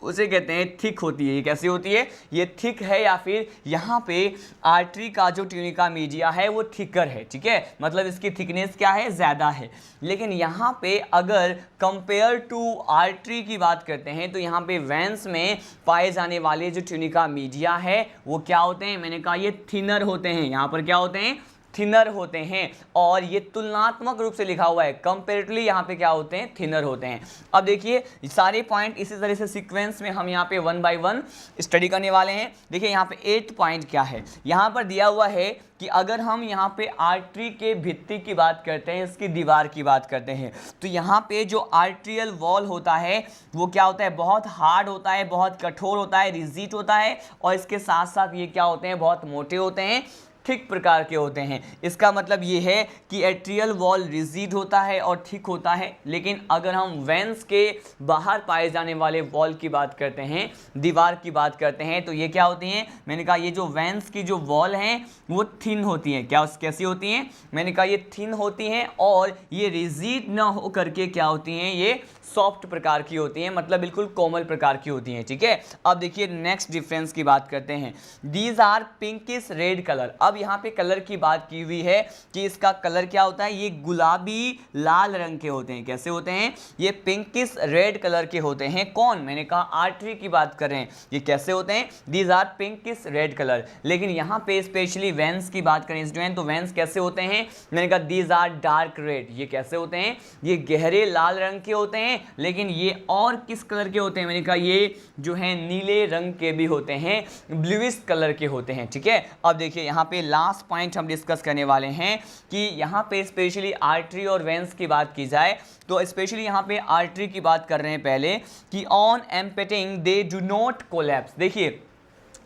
उसे कहते हैं थिक होती है। ये कैसी होती है? ये थिक है, या फिर यहाँ पे आर्टरी का जो ट्यूनिका मीडिया है वो थिकर है, ठीक है। मतलब इसकी थिकनेस क्या है? ज़्यादा है। लेकिन यहाँ पे अगर कंपेयर टू आर्टरी की बात करते हैं तो यहाँ पे वेंस में पाए जाने वाले जो ट्यूनिका मीडिया है वो क्या होते हैं? मैंने कहा ये थिनर होते हैं। यहाँ पर क्या होते हैं? थिनर होते हैं। और ये तुलनात्मक रूप से लिखा हुआ है, कंपेरेटिवली यहाँ पे क्या होते हैं? थिनर होते हैं। अब देखिए सारे पॉइंट इसी तरह से सीक्वेंस में हम यहाँ पे 1 बाय 1 स्टडी करने वाले हैं। देखिए यहाँ पे 8 पॉइंट क्या है, यहाँ पर दिया हुआ है कि अगर हम यहाँ पे आर्टरी के भित्ति की बात करते हैं, इसकी दीवार की बात करते हैं, तो यहाँ पे जो आर्ट्रियल वॉल होता है वो क्या होता है? बहुत हार्ड होता है, बहुत कठोर होता है, रिजिड होता है, और इसके साथ साथ ये क्या होते हैं? बहुत मोटे होते हैं, थिक प्रकार के होते हैं। इसका मतलब ये है कि एट्रियल वॉल रिजिड होता है और थिक होता है। लेकिन अगर हम वेंस के बाहर पाए जाने वाले वॉल की बात करते हैं, दीवार की बात करते हैं, तो ये क्या होती हैं? मैंने कहा ये जो वेंस की जो वॉल हैं वो थिन होती हैं। क्या कैसी होती हैं? मैंने कहा ये थिन होती हैं और ये रिजिड ना हो करके क्या होती हैं? ये सॉफ्ट प्रकार की होती हैं, मतलब बिल्कुल कोमल प्रकार की होती हैं, ठीक है। अब देखिए नेक्स्ट डिफरेंस की बात करते हैं। These are pinkish red colour. अब यहाँ पे कलर की बात की हुई है कि इसका कलर क्या होता है? ये गुलाबी लाल रंग के होते हैं। कैसे होते हैं? ये पिंकिश रेड कलर के होते हैं। कौन? मैंने कहा आर्टरी की बात कर रहे हैं। ये कैसे होते हैं? These are pinkish red colour. लेकिन यहाँ पे स्पेशली वेंस की बात करें स्टूडेंट, तो वेंस कैसे होते हैं? मैंने कहा दीज आर डार्क रेड। ये कैसे होते हैं? ये गहरे लाल रंग के होते हैं लेकिन ये और किस कलर के होते हैं, मैंने कहा ये जो है नीले रंग के भी होते हैं, ब्लूइश कलर के होते हैं, ठीक है। अब देखिए यहाँ पे लास्ट पॉइंट हम डिस्कस करने वाले हैं कि यहाँ पे स्पेशली आर्टरी और वेन्स की बात की जाए तो स्पेशली यहाँ पे आर्टरी की बात कर रहे हैं पहले कि on emptying they do not collapse. देखिए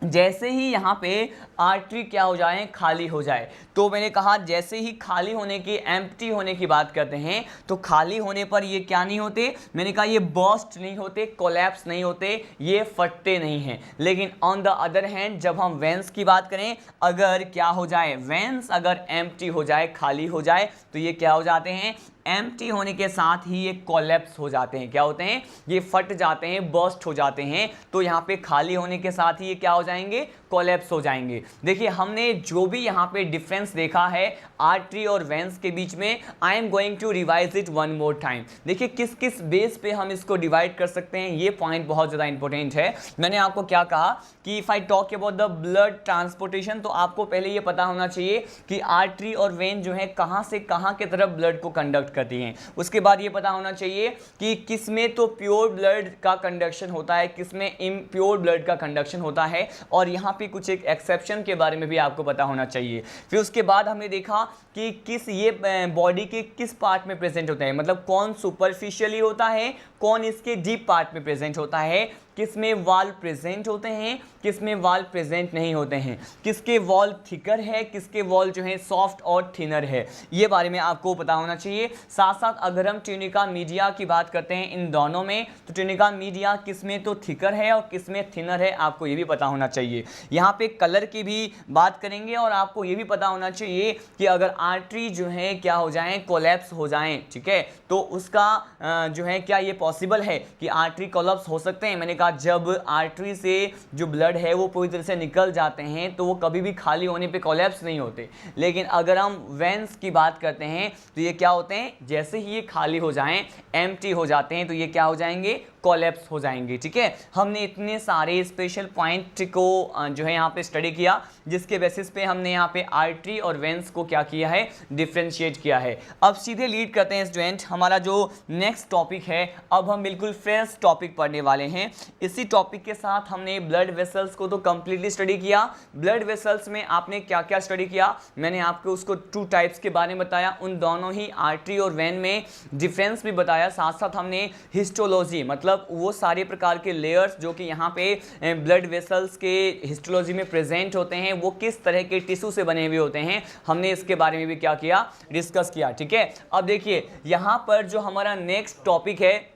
जैसे ही यहाँ पे आर्टरी क्या हो जाए, खाली हो जाए, तो मैंने कहा जैसे ही खाली होने की, एम्प्टी होने की बात करते हैं तो खाली होने पर ये क्या नहीं होते, मैंने कहा ये बर्स्ट नहीं होते, कोलैप्स नहीं होते, ये फटते नहीं हैं। लेकिन ऑन द अदर हैंड जब हम वेंस की बात करें, अगर क्या हो जाए, वेंस अगर एम्प्टी हो जाए, खाली हो जाए, तो ये क्या हो जाते हैं, एम्प्टी होने के साथ ही ये कोलैप्स हो जाते हैं। क्या होते हैं, ये फट जाते हैं, बर्स्ट हो जाते हैं। तो यहाँ पे खाली होने के साथ ही ये क्या हो जाएंगे, कोलैप्स हो जाएंगे। देखिए हमने जो भी यहाँ पे डिफरेंस देखा है आर्टरी और वेंस के बीच में, I am going to revise it one more time. देखिए किस किस बेस पे हम इसको डिवाइड कर सकते हैं, ये पॉइंट बहुत ज़्यादा इंपॉर्टेंट है। मैंने आपको क्या कहा कि if I talk about the blood transportation, तो आपको पहले ये पता होना चाहिए कि आर्टरी और वेन जो है कहाँ से कहाँ की तरफ ब्लड को कंडक्ट करती हैं। उसके बाद ये पता होना चाहिए कि किस में तो प्योर ब्लड का कंडक्शन होता है, किस में इम्प्योर ब्लड का कंडक्शन होता है, और यहाँ पे कुछ एक एक्सेप्शन के बारे में भी आपको पता होना चाहिए। फिर उसके बाद हमने देखा कि किस ये बॉडी के किस पार्ट में प्रेजेंट होता है, मतलब कौन सुपरफिशियली होता है, कौन इसके डीप पार्ट में प्रेजेंट होता है, किस में वाल प्रेजेंट होते हैं, किस में वाल प्रेजेंट नहीं होते हैं, किसके वॉल थिकर है, किसके वॉल जो है सॉफ्ट और थिनर है, ये बारे में आपको पता होना चाहिए। साथ साथ अगर हम ट्यूनिका मीडिया की बात करते हैं इन दोनों में, तो ट्यूनिका मीडिया किस में तो थिकर है और किस में थिनर है, आपको ये भी पता होना चाहिए। यहाँ पे कलर की भी बात करेंगे और आपको ये भी पता होना चाहिए कि अगर आर्टरी जो है क्या हो जाए, कोलैप्स हो जाएं, ठीक है, तो उसका जो है क्या ये पॉसिबल है कि आर्टरी कोलैप्स हो सकते हैं। मैंने कहा जब आर्टरी से जो ब्लड है वो पूरी तरह से निकल जाते हैं तो वो कभी भी खाली होने पे कोलैप्स नहीं होते। लेकिन अगर हम वेंस की बात करते हैं तो ये क्या होते हैं, जैसे ही ये खाली हो जाएं, एम्प्टी हो जाते हैं, तो ये क्या हो जाएंगे, कोलैप्स हो जाएंगे, ठीक है। हमने इतने सारे स्पेशल पॉइंट को जो है यहाँ पे स्टडी किया, जिसके बेसिस पे हमने यहाँ पे आर्टरी और वेंस को क्या किया है, डिफ्रेंशिएट किया है। अब सीधे लीड करते हैं स्टूडेंट, हमारा जो नेक्स्ट टॉपिक है, अब हम बिल्कुल फ्रेश टॉपिक पढ़ने वाले हैं। इसी टॉपिक के साथ हमने ब्लड वेसल्स को तो कंप्लीटली स्टडी किया। ब्लड वेसल्स में आपने क्या क्या स्टडी किया, मैंने आपको उसको 2 टाइप्स के बारे में बताया, उन दोनों ही आर्टरी और वेन में डिफरेंस भी बताया। साथ साथ हमने हिस्टोलॉजी, मतलब वो सारे प्रकार के लेयर्स जो कि यहाँ पे ब्लड वेसल्स के हिस्टोलॉजी में प्रेजेंट होते हैं, वो किस तरह के टिश्यू से बने हुए होते हैं, हमने इसके बारे में भी क्या किया, डिस्कस किया, ठीक है। अब देखिए यहाँ पर जो हमारा नेक्स्ट टॉपिक है,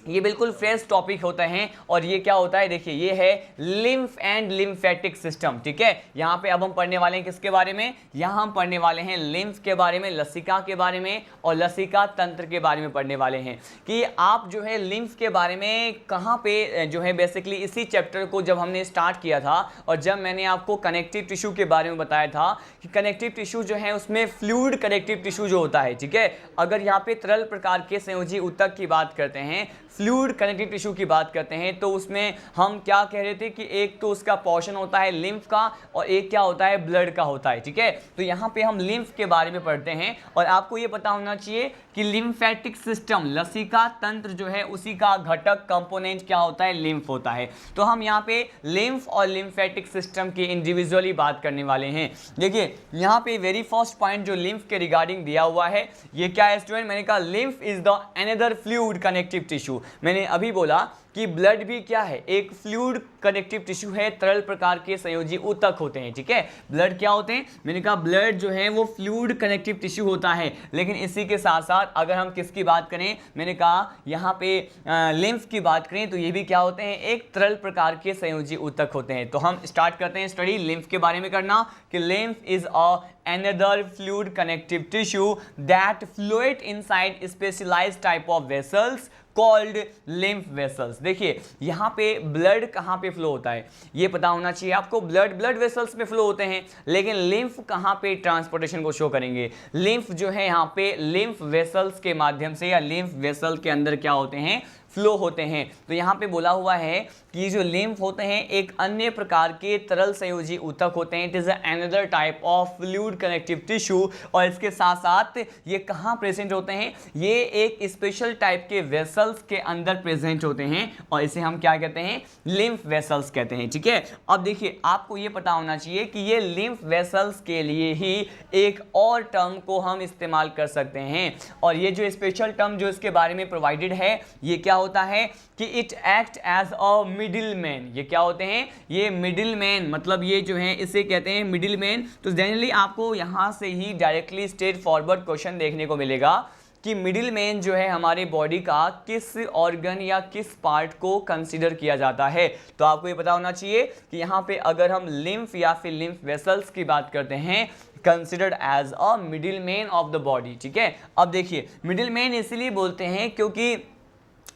ये बिल्कुल फ्रेश टॉपिक होता है और ये क्या होता है, देखिए ये है लिम्फ एंड लिम्फेटिक सिस्टम, ठीक है। यहाँ पे अब हम पढ़ने वाले हैं किसके बारे में, यहाँ हम पढ़ने वाले हैं लिम्फ के बारे में, लसिका के बारे में और लसिका तंत्र के बारे में पढ़ने वाले हैं कि आप जो है लिम्फ के बारे में कहाँ पे जो है बेसिकली इसी चैप्टर को जब हमने स्टार्ट किया था और जब मैंने आपको कनेक्टिव टिश्यू के बारे में बताया था कि कनेक्टिव टिश्यू जो है उसमें फ्लूइड कनेक्टिव टिश्यू जो होता है, ठीक है। अगर यहाँ पे तरल प्रकार के संयोजी ऊतक की बात करते हैं, फ्लूइड कनेक्टिव टिश्यू की बात करते हैं, तो उसमें हम क्या कह रहे थे कि एक तो उसका पोर्शन होता है लिम्फ का और एक क्या होता है, ब्लड का होता है, ठीक है। तो यहाँ पे हम लिम्फ के बारे में पढ़ते हैं और आपको ये पता होना चाहिए कि लिम्फेटिक सिस्टम, लसिका तंत्र जो है उसी का घटक कंपोनेंट क्या होता है, लिम्फ होता है। तो हम यहाँ पे लिम्फ और लिम्फेटिक सिस्टम की इंडिविजुअली बात करने वाले हैं। देखिए यहाँ पे वेरी फर्स्ट पॉइंट जो लिम्फ के रिगार्डिंग दिया हुआ है, ये क्या है स्टूडेंट, मैंने कहा lymph is the another fluid connective tissue. मैंने अभी बोला कि ब्लड भी क्या है, एक फ्लूइड कनेक्टिव टिश्यू है, तरल प्रकार के संयोजी ऊतक होते हैं, ठीक है। ब्लड क्या होते हैं, मैंने कहा ब्लड जो है वो फ्लूइड कनेक्टिव टिश्यू होता है। लेकिन इसी के साथ साथ अगर हम किसकी बात करें, मैंने कहा यहाँ पे लिम्फ की बात करें तो ये भी क्या होते हैं, एक तरल प्रकार के संयोजी ऊतक होते हैं। तो हम स्टार्ट करते हैं स्टडी लिम्फ के बारे में करना कि lymph is another fluid connective tissue that fluid inside specialized type of vessels called lymph vessels। देखिए यहाँ पे ब्लड कहाँ पे फ्लो होता है, ये पता होना चाहिए आपको। ब्लड वेसल्स में फ्लो होते हैं, लेकिन लिम्फ कहाँ पे ट्रांसपोर्टेशन को शो करेंगे, लिम्फ जो है यहाँ पे लिम्फ वेसल्स के माध्यम से या लिम्फ वेसल के अंदर क्या होते हैं, फ्लो होते हैं। तो यहाँ पे बोला हुआ है कि जो लिम्फ होते हैं एक अन्य प्रकार के तरल संयोजी ऊतक होते हैं। It is another type of fluid connective tissue. और इसके साथ साथ ये कहाँ प्रेजेंट होते हैं, ये एक स्पेशल टाइप के वेसल्स के अंदर प्रेजेंट होते हैं और इसे हम क्या कहते हैं, लिम्फ वेसल्स कहते हैं। ठीक है, अब देखिए आपको ये पता होना चाहिए कि ये लिम्फ वेसल्स के लिए ही एक और टर्म को हम इस्तेमाल कर सकते हैं। और ये जो स्पेशल टर्म जो इसके बारे में प्रोवाइडेड है, ये क्या होता है कि it act as a middle man. ये क्या होते हैं, ये मिडिल मैन, मतलब ये जो है इसे कहते हैं मिडिल मैन। तो जनरली आपको यहाँ से ही डायरेक्टली स्ट्रेट फॉरवर्ड क्वेश्चन देखने को मिलेगा कि मिडिल मैन जो है हमारे बॉडी का किस ऑर्गन या किस पार्ट को कंसीडर किया जाता है। तो आपको ये पता होना चाहिए कि यहाँ पे अगर हम लिम्फ या फिर लिम्फ वेसल्स की बात करते हैं, considered as a middle man of the body. ठीक है, अब देखिए मिडिल मैन इसलिए बोलते हैं क्योंकि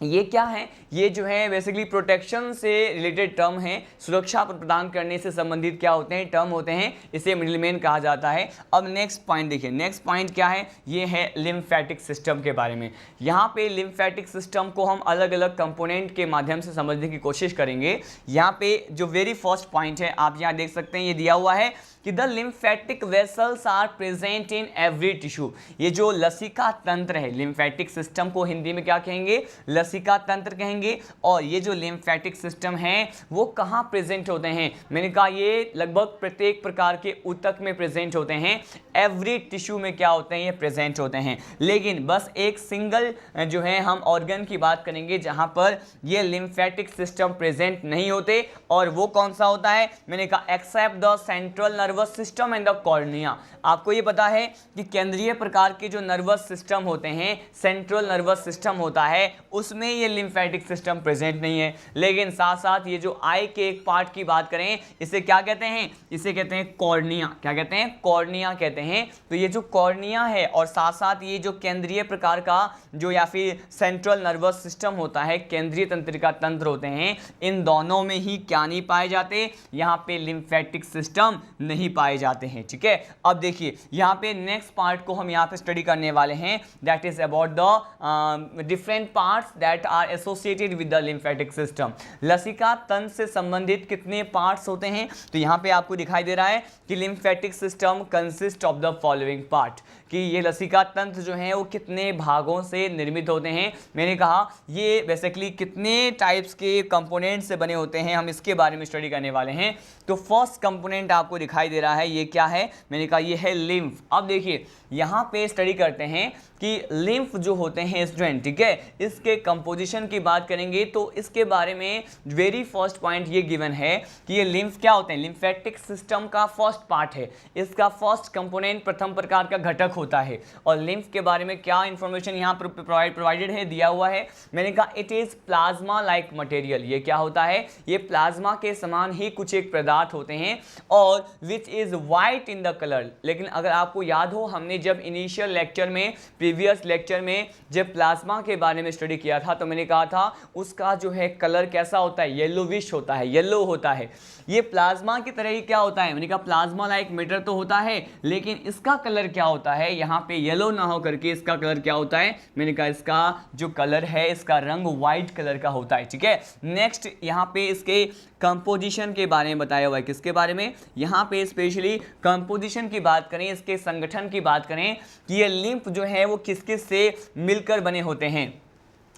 ये क्या है, ये जो है बेसिकली प्रोटेक्शन से रिलेटेड टर्म है, सुरक्षा प्रदान करने से संबंधित क्या होते हैं, टर्म होते हैं, इसे मिडिलमैन कहा जाता है। अब नेक्स्ट पॉइंट देखिए, नेक्स्ट पॉइंट क्या है, ये है लिम्फेटिक सिस्टम के बारे में। यहाँ पे लिम्फेटिक सिस्टम को हम अलग अलग कंपोनेंट के माध्यम से समझने की कोशिश करेंगे। यहाँ पे जो वेरी फर्स्ट पॉइंट है आप यहाँ देख सकते हैं, ये दिया हुआ है कि the lymphatic vessels are present in every tissue. ये जो लसिका तंत्र है, लिम्फेटिक सिस्टम को हिंदी में क्या कहेंगे, लसिका तंत्र कहेंगे। और ये जो लिम्फेटिक सिस्टम है वो कहाँ प्रेजेंट होते हैं, मैंने कहा ये लगभग प्रत्येक प्रकार के ऊतक में प्रेजेंट होते हैं। एवरी टिश्यू में क्या होते हैं, ये प्रेजेंट होते हैं। लेकिन बस एक सिंगल जो है हम ऑर्गन की बात करेंगे जहाँ पर ये लिम्फेटिक सिस्टम प्रेजेंट नहीं होते, और वो कौन सा होता है, मैंने कहा except the central nervous system and the cornea. आपको ये पता है कि केंद्रीय प्रकार के जो नर्वस सिस्टम होते हैं, सेंट्रल नर्वस सिस्टम होता है, उसमें ये लिम्फेटिक सिस्टम प्रेजेंट नहीं है। लेकिन साथ साथ ये जो आई के एक पार्ट की बात करें, इसे क्या कहते हैं, इसे कहते हैं कॉर्निया। क्या कहते हैं, कॉर्निया कहते हैं। तो ये जो कॉर्निया है और साथ साथ ये जो केंद्रीय प्रकार का जो या फिर सेंट्रल नर्वस सिस्टम होता है, केंद्रीय तंत्रिका तंत्र होते हैं, इन दोनों में ही क्या नहीं पाए जाते, यहाँ पे लिम्फेटिक सिस्टम नहीं पाए जाते हैं। ठीक है, अब देखिए यहाँ पे नेक्स्ट पार्ट को हम यहाँ पे स्टडी करने वाले हैं, that is about the different parts that are associated with the lymphatic system. लसिका तंत्र से संबंधित कितने पार्ट्स होते हैं, तो यहाँ पे आपको दिखाई दे रहा है कि lymphatic system consist of the following part, कि ये लसिका तंत्र जो है वो कितने भागों से निर्मित होते हैं। मैंने कहा ये बेसिकली कितने टाइप्स के कंपोनेंट से बने होते हैं, हम इसके बारे में स्टडी करने वाले हैं। तो फर्स्ट कंपोनेंट आपको दिखाई दे रहा है, ये क्या है, मैंने कहा ये है लिम्फ। अब देखिए यहाँ पे स्टडी करते हैं कि लिम्फ जो होते हैं स्टूडेंट, ठीक है, इसके कंपोजिशन की बात करेंगे तो इसके बारे में वेरी फर्स्ट पॉइंट ये गिवन है कि ये लिम्फ क्या होते हैं, लिम्फेटिक सिस्टम का फर्स्ट पार्ट है, इसका फर्स्ट कंपोनेंट प्रथम प्रकार का घटक होता है। और लिम्फ के बारे में क्या इंफॉर्मेशन यहाँ पर प्रोवाइडेड है, दिया हुआ है, मैंने कहा it is plasma like material. ये क्या होता है, ये प्लाज्मा के समान ही कुछ एक पदार्थ होते हैं और which is white in the colour. लेकिन अगर आपको याद हो, हमने जब इनिशियल लेक्चर में, प्रीवियस लेक्चर में जब प्लाज्मा के बारे में स्टडी किया था, तो मैंने कहा था उसका जो है कलर कैसा होता है, येलोविश होता है, येलो होता है। ये प्लाज्मा की तरह ही क्या होता है, मैंने कहा प्लाज्मा लाइक मैटर तो होता है, लेकिन इसका कलर क्या होता है, यहाँ पे येलो ना हो करके इसका कलर क्या होता है, मैंने कहा इसका जो कलर है, इसका रंग व्हाइट कलर का होता है। ठीक है, नेक्स्ट यहाँ पे इसके कंपोजिशन के बारे में बताया हुआ है, किसके बारे में, यहाँ पे स्पेशली कंपोजिशन की बात करें, इसके संगठन की बात करें कि ये लिम्फ जो है वो किस किस से मिलकर बने होते हैं।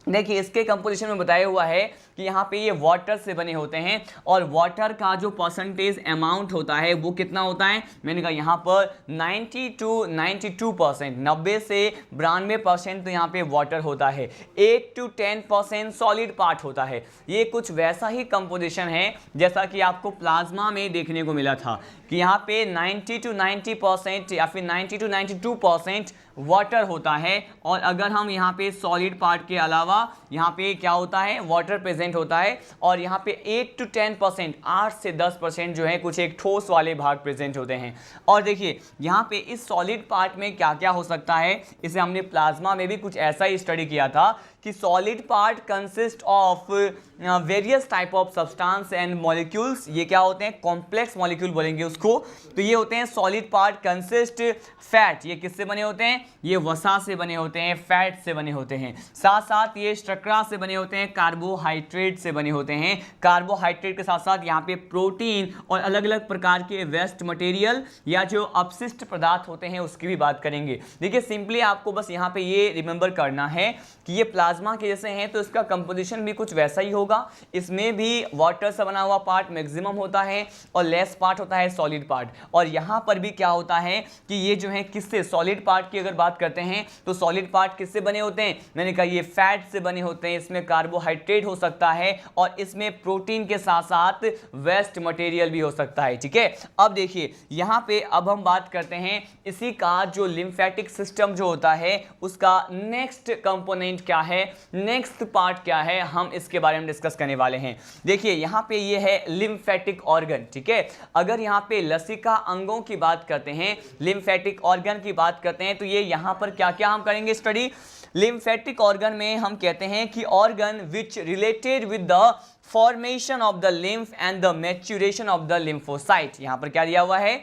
देखिए इसके कंपोजिशन में बताया हुआ है कि यहाँ पे ये वाटर से बने होते हैं और वाटर का जो परसेंटेज अमाउंट होता है वो कितना होता है, मैंने कहा यहाँ पर 90 to 92%, 90 से 92% तो यहाँ पे वाटर होता है, 8 to 10% सॉलिड पार्ट होता है। ये कुछ वैसा ही कंपोजिशन है जैसा कि आपको प्लाज्मा में देखने को मिला था कि यहाँ पे 90 to 90% या फिर 90 to 92% वाटर होता है। और अगर हम यहाँ पे सॉलिड पार्ट के अलावा यहाँ पे क्या होता है, वाटर प्रेजेंट होता है, और यहाँ पे 8 to 10%, 8 से 10% जो है कुछ एक ठोस वाले भाग प्रेजेंट होते हैं। और देखिए यहाँ पे इस सॉलिड पार्ट में क्या क्या हो सकता है, इसे हमने प्लाज्मा में भी कुछ ऐसा ही स्टडी किया था कि solid part consist of various type of substance and molecules. ये क्या होते हैं? कॉम्प्लेक्स मॉलिक्यूल बोलेंगे उसको। तो ये होते हैं सॉलिड पार्ट कंसिस्ट फैट। ये किससे बने होते हैं? ये वसा से बने होते हैं, फैट से बने होते हैं। साथ साथ ये शर्करा से बने होते हैं, कार्बोहाइड्रेट से बने होते हैं। कार्बोहाइड्रेट के साथ साथ यहाँ पे प्रोटीन और अलग अलग प्रकार के वेस्ट मटेरियल या जो अपशिष्ट पदार्थ होते हैं उसकी भी बात करेंगे। देखिए सिंपली आपको बस यहाँ पे ये रिमेंबर करना है कि ये प्लाज्मा के जैसे हैं तो इसका कंपोजिशन भी कुछ वैसा ही होगा। इसमें भी वाटर से बना हुआ पार्ट मैक्सिमम होता है और लेस पार्ट होता है सॉलिड पार्ट। और यहाँ पर भी क्या होता है कि ये जो है किससे, सॉलिड पार्ट की अगर बात करते हैं तो सॉलिड पार्ट किससे बने होते हैं? मैंने कहा ये फैट से बने होते हैं। इसमें कार्बोहाइड्रेट हो सकता है और इसमें प्रोटीन के साथ साथ वेस्ट मटेरियल भी हो सकता है। ठीक है, अब देखिए यहाँ पे अब हम बात करते हैं इसी का जो लिम्फेटिक सिस्टम जो होता है उसका नेक्स्ट कंपोनेंट क्या है, नेक्स्ट पार्ट क्या है, हम इसके बारे में डिस्कस करने वाले हैं। देखिए यहाँ पे ये है लिम्फेटिक ऑर्गन। ठीक है, अगर यहाँ पे लसिका अंगों की बात करते हैं, लिम्फेटिक ऑर्गन की बात करते हैं तो ये यहाँ पर क्या क्या हम करेंगे स्टडी। लिम्फेटिक ऑर्गन में हम कहते हैं कि organ which related with the formation of the lymph and the maturation of the lymphocyte. यहाँ पर क्या दिया हुआ है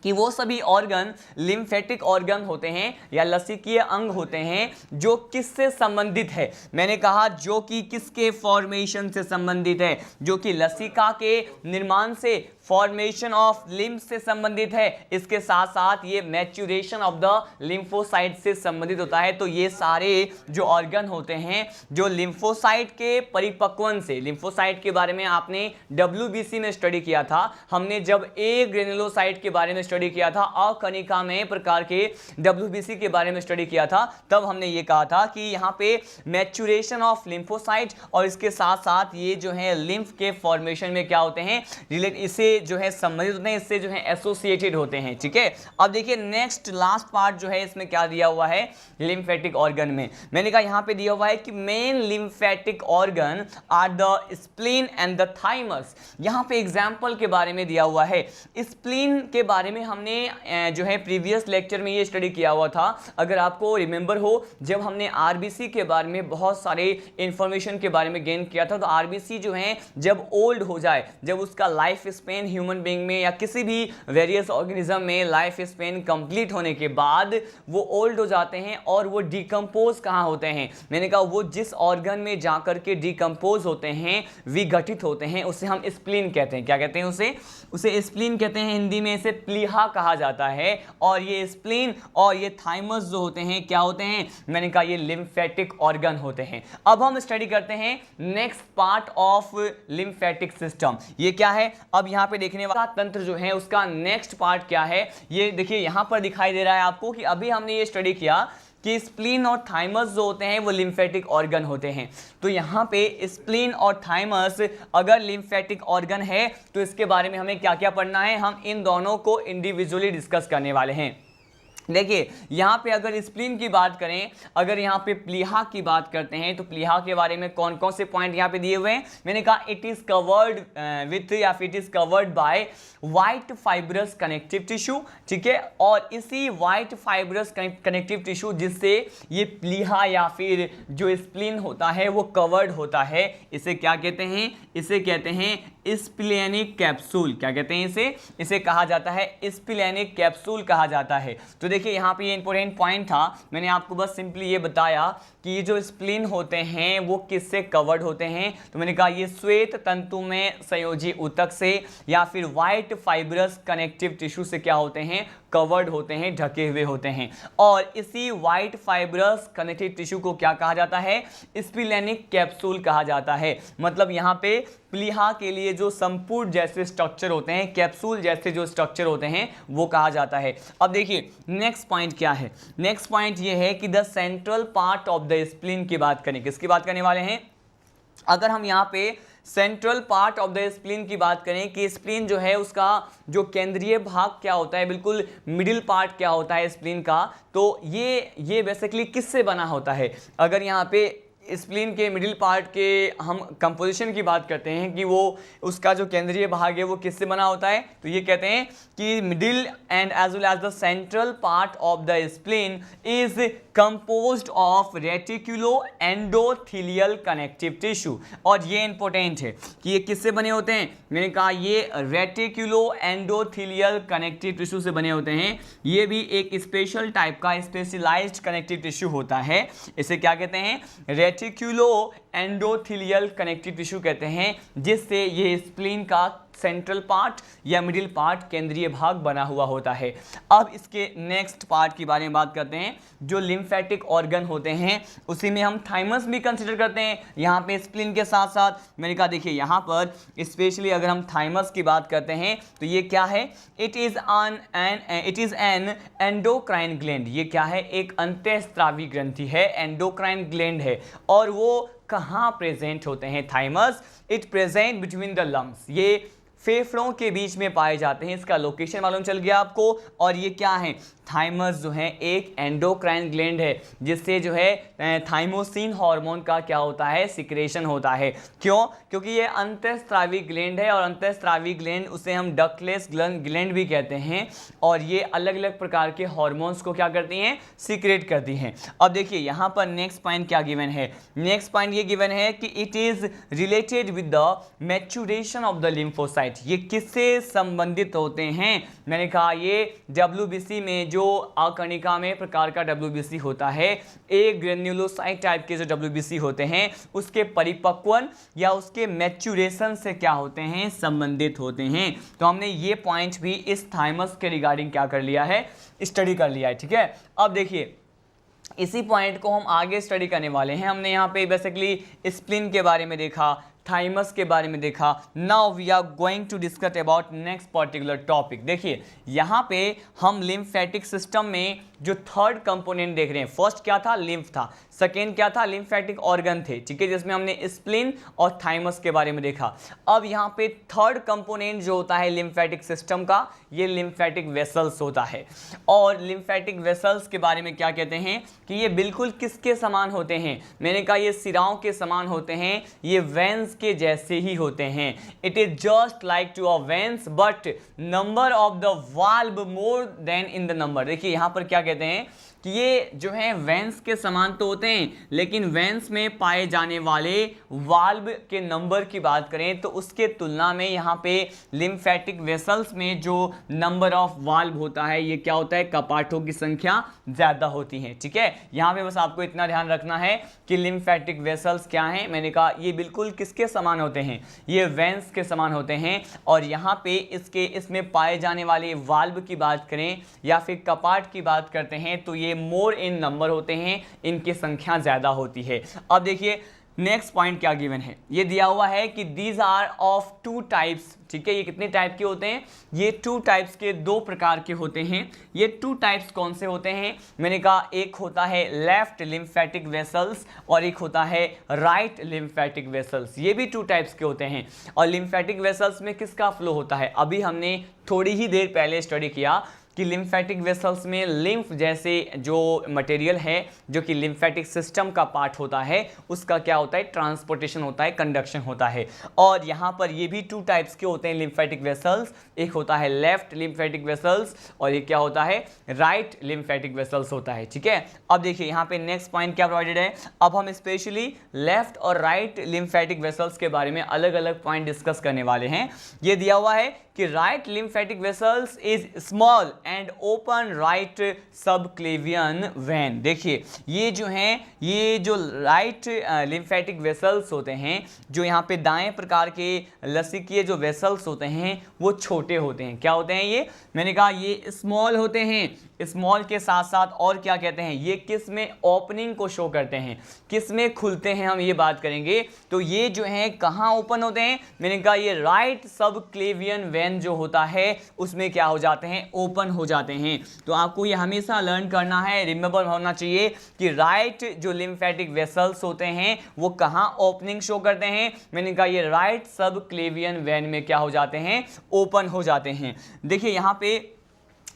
कि वो सभी ऑर्गन लिम्फेटिक ऑर्गन होते हैं या लसिकीय अंग होते हैं जो किससे संबंधित है। मैंने कहा जो कि किसके फॉर्मेशन से संबंधित है, जो कि लसिका के निर्माण से, फॉर्मेशन ऑफ लिम्फ से संबंधित है। इसके साथ साथ ये मैच्योरेशन ऑफ द लिम्फोसाइट से संबंधित होता है। तो ये सारे जो ऑर्गन होते हैं जो लिम्फोसाइट के परिपक्वन से, लिम्फोसाइट के बारे में आपने WBC में स्टडी किया था। हमने जब ए ग्रेनुलोसाइट के बारे में स्टडी किया था, अकणिका में प्रकार के WBC के बारे में स्टडी किया था, तब हमने ये कहा था कि यहाँ पे मैच्योरेशन ऑफ लिम्फोसाइट और इसके साथ साथ ये जो है लिम्फ के फॉर्मेशन में क्या होते हैं, इससे जो है संबंधित होते हैं, इससे जो है एसोसिएटेड होते हैं। ठीक है, अब देखिए नेक्स्ट लास्ट पार्ट जो है इसमें क्या दिया हुआ है लिम्फेटिक ऑर्गन में। मैंने कहा यहाँ पे दिया हुआ है कि main lymphatic organ are the spleen and the thymus. यहाँ पे एग्जाम्पल के बारे में दिया हुआ है। स्प्लीन के बारे में हमने जो है प्रीवियस लेक्चर में ये स्टडी किया हुआ था। अगर आपको रिमेंबर हो, जब हमने आरबीसी के बारे में बहुत सारे इंफॉर्मेशन के बारे में गेन किया था, तो आरबीसी जो है जब ओल्ड हो जाए, जब उसका लाइफ स्पेन ह्यूमन बीइंग में या किसी भी वेरियस ऑर्गेनिज्म में लाइफ स्पेन कंप्लीट होने के बाद वो ओल्ड हो जाते हैं और वो डिकम्पोज कहाँ होते हैं। मैंने कहा वो जिस ऑर्गन में जाकर के डिकम्पोज होते हैं, विघटित होते हैं, उसे हम स्प्लीन कहते हैं। क्या कहते हैं उसे स्प्लीन कहते हैं। हिंदी में इसे प्लीहा कहा जाता है। और ये स्प्लीन और ये थाइमस जो होते हैं क्या होते हैं? मैंने कहा ये लिम्फेटिक ऑर्गन होते हैं। अब हम स्टडी करते हैं next part of lymphatic system. ये क्या है? अब यहाँ पे देखने वाला तंत्र जो है उसका नेक्स्ट पार्ट क्या है, ये देखिए यहाँ पर दिखाई दे रहा है आपको कि अभी हमने ये स्टडी किया कि स्प्लीन और थाइमस जो होते हैं वो लिम्फेटिक ऑर्गन होते हैं। तो यहाँ पे स्प्लीन और थाइमस अगर लिम्फेटिक ऑर्गन है तो इसके बारे में हमें क्या क्या पढ़ना है, हम इन दोनों को इंडिविजुअली डिस्कस करने वाले हैं। देखिए यहाँ पे अगर स्प्लीन की बात करें, अगर यहाँ पे प्लीहा की बात करते हैं तो प्लीहा के बारे में कौन कौन से पॉइंट यहाँ पे दिए हुए हैं। मैंने कहा इट इज कवर्ड विथ या फिर it is covered by white fibrous connective tissue. ठीक है, और इसी वाइट फाइब्रस कनेक्टिव टिश्यू जिससे ये प्लीहा या फिर जो स्प्लीन होता है वो कवर्ड होता है, इसे क्या कहते हैं? इसे कहते हैं स्प्लेनिक कैप्सूल। क्या कहते हैं इसे कहा जाता है स्प्लेनिक कैप्सूल कहा जाता है। तो देखिए यहाँ पे ये इंपॉर्टेंट पॉइंट था, मैंने आपको बस सिंपली ये बताया कि ये जो स्प्लीन होते हैं वो किससे कवर्ड होते हैं। तो मैंने कहा ये श्वेत तंतु में संयोजी ऊतक से या फिर वाइट फाइब्रस कनेक्टिव टिश्यू से क्या होते हैं? कवर्ड होते हैं, ढके हुए होते हैं। और इसी वाइट फाइब्रस कनेक्टिव टिश्यू को क्या कहा जाता है? स्प्लेनिक कैप्सूल कहा जाता है। मतलब यहाँ पे प्लीहा के लिए जो संपूर्ण जैसे स्ट्रक्चर होते हैं, कैप्सूल जैसे जो स्ट्रक्चर होते हैं वो कहा जाता है। अब देखिए नेक्स्ट पॉइंट क्या है। नेक्स्ट पॉइंट ये है कि the central part of the spleen की बात करें। किसकी बात करने वाले हैं? अगर हम यहाँ पे central part of the spleen की बात करें कि स्प्लीन जो है उसका जो केंद्रीय भाग क्या होता है, बिल्कुल मिडिल पार्ट क्या होता है स्प्लीन का, तो ये बेसिकली किससे बना होता है? अगर यहाँ पे स्प्लीन के मिडिल पार्ट के हम कंपोजिशन की बात करते हैं कि वो उसका जो केंद्रीय भाग है वो किससे बना होता है, तो ये कहते हैं कि middle and as well as the central part of the spleen is composed of reticulo endothelial connective tissue. और ये इंपॉर्टेंट है कि ये किससे बने होते हैं, मैंने कहा ये रेटिकुलो एंडोथीलियल कनेक्टिव टिश्यू से बने होते हैं। ये भी एक स्पेशल टाइप का स्पेशलाइज्ड कनेक्टिव टिश्यू होता है। इसे क्या कहते हैं, रेटिकुलो एंडोथीलियल कनेक्टिव टिश्यू कहते हैं, जिससे ये स्प्लीन का सेंट्रल पार्ट या मिडिल पार्ट, केंद्रीय भाग बना हुआ होता है। अब इसके नेक्स्ट पार्ट के बारे में बात करते हैं, जो लिम्फेटिक ऑर्गन होते हैं, उसी में हम थाइमस भी कंसिडर करते हैं। यहाँ पे स्प्लीन के साथ साथ मैंने कहा देखिए यहाँ पर स्पेशली अगर हम थाइमस की बात करते हैं तो ये क्या है, it is an endocrine gland. ये क्या है, एक अंतःस्रावी ग्रंथि है, एंडोक्राइन ग्लैंड है। और वो कहाँ प्रेजेंट होते हैं thymus, it present between the lungs. ये फेफड़ों के बीच में पाए जाते हैं, इसका लोकेशन मालूम चल गया आपको। और ये क्या है, थाइमस जो है एक एंडोक्राइन ग्लैंड है, जिससे जो है थाइमोसिन हार्मोन का क्या होता है, सिक्रेशन होता है। क्यों, क्योंकि ये अंतःस्रावी ग्लैंड है, और अंतःस्रावी ग्लैंड उसे हम डक्टलेस ग्लैंड भी कहते हैं। और ये अलग अलग प्रकार के हार्मोन्स को क्या करती हैं, सीक्रेट करती हैं। अब देखिए यहाँ पर नेक्स्ट पॉइंट क्या गिवन है, नेक्स्ट पॉइंट ये गिवन है कि it is related with the maturation of the lymphocyte. ये किससे संबंधित होते हैं, मैंने कहा ये WBC में जो अकर्णिका में प्रकार का WBC होता है, एक ग्रेन्युलोसाइट टाइप के जो WBC होते हैं, उसके परिपक्वन या उसके मैच्योरेशन से क्या होते हैं, संबंधित होते हैं। तो हमने ये पॉइंट भी इस थाइमस के रिगार्डिंग क्या कर लिया है, स्टडी कर लिया है। ठीक है, अब देखिए इसी पॉइंट को हम आगे स्टडी करने वाले हैं। हमने यहाँ पे बेसिकली स्प्लीन के बारे में देखा, थाइमस के बारे में देखा। Now we are going to discuss about next particular topic. देखिए यहाँ पे हम लिम्फेटिक सिस्टम में जो थर्ड कंपोनेंट देख रहे हैं, फर्स्ट क्या था, लिम्फ था, सेकेंड क्या था, लिम्फेटिक ऑर्गन थे। ठीक है, जिसमें हमने स्प्लीन और थाइमस के बारे में देखा। अब यहाँ पे थर्ड कंपोनेंट जो होता है लिम्फेटिक सिस्टम का, ये लिम्फेटिक वेसल्स होता है। और लिम्फेटिक वेसल्स के बारे में क्या कहते हैं कि ये बिल्कुल किसके समान होते हैं, मैंने कहा ये सिराओं के समान होते हैं, ये वेंस के जैसे ही होते हैं। It is just like to a veins but number of the valve more than in the number. देखिए यहाँ पर क्या कहते हैं कि ये जो है वेंस के समान तो होते हैं, लेकिन वेंस में पाए जाने वाले वाल्व के नंबर की बात करें तो उसके तुलना में यहाँ पे लिम्फेटिक वेसल्स में जो नंबर ऑफ वाल्व होता है, ये क्या होता है, कपाटों की संख्या ज़्यादा होती है। ठीक है, यहाँ पे बस आपको इतना ध्यान रखना है कि लिम्फेटिक वेसल्स क्या हैं, मैंने कहा ये बिल्कुल किसके समान होते हैं, ये वेंस के समान होते हैं। और यहाँ पे इसमें पाए जाने वाले वाल्व की बात करें या फिर कपाट की बात करते हैं तो ये मोर इन नंबर होते हैं, इनकी संख्या ज्यादा होती है। अब देखिए नेक्स्ट पॉइंट क्या गिवन है, ये दिया हुआ है कि these are of two types. ठीक है, ये कितने टाइप के होते हैं, ये टू टाइप्स के, दो प्रकार के होते हैं। ये टू टाइप्स कौन से होते हैं, मैंने कहा एक होता है लेफ्ट लिम्फेटिक वेसल्स और एक होता है राइट लिम्फेटिक वेसल्स। ये भी टू टाइप्स के होते हैं। और लिम्फेटिक वेसल्स में किसका फ्लो होता है, अभी हमने थोड़ी ही देर पहले स्टडी किया कि लिम्फेटिक वेसल्स में लिम्फ जैसे जो मटेरियल है जो कि लिम्फेटिक सिस्टम का पार्ट होता है, उसका क्या होता है, ट्रांसपोर्टेशन होता है, कंडक्शन होता है। और यहाँ पर ये भी टू टाइप्स के होते हैं लिम्फेटिक वेसल्स, एक होता है लेफ्ट लिम्फेटिक वेसल्स और एक क्या होता है, राइट लिम्फेटिक वेसल्स होता है। ठीक है, अब देखिए यहाँ पे नेक्स्ट पॉइंट क्या प्रोवाइडेड है, अब हम स्पेशली लेफ्ट और राइट लिम्फेटिक वेसल्स के बारे में अलग अलग पॉइंट डिस्कस करने वाले हैं। ये दिया हुआ है कि right lymphatic vessels is small and open right subclavian vein. देखिए ये जो हैं, ये जो राइट लिम्फेटिक वेसल्स होते हैं, जो यहाँ पे दाएं प्रकार के लसीकीय जो वेसल्स होते हैं वो छोटे होते हैं। क्या होते हैं ये, मैंने कहा ये स्मॉल होते हैं। स्मॉल के साथ साथ और क्या कहते हैं, ये किस में ओपनिंग को शो करते हैं, किस में खुलते हैं, हम ये बात करेंगे। तो ये जो है कहाँ ओपन होते हैं, मैंने कहा ये राइट सबक्लेवियन वेन जो होता है उसमें क्या हो जाते हैं, ओपन हो जाते हैं। तो आपको ये हमेशा लर्न करना है, रिमेंबर होना चाहिए कि राइट जो लिम्फेटिक वेसल्स होते हैं वो कहाँ ओपनिंग शो करते हैं, मैंने कहा ये राइट सबक्लेवियन वेन में क्या हो जाते हैं, ओपन हो जाते हैं। देखिए यहाँ पे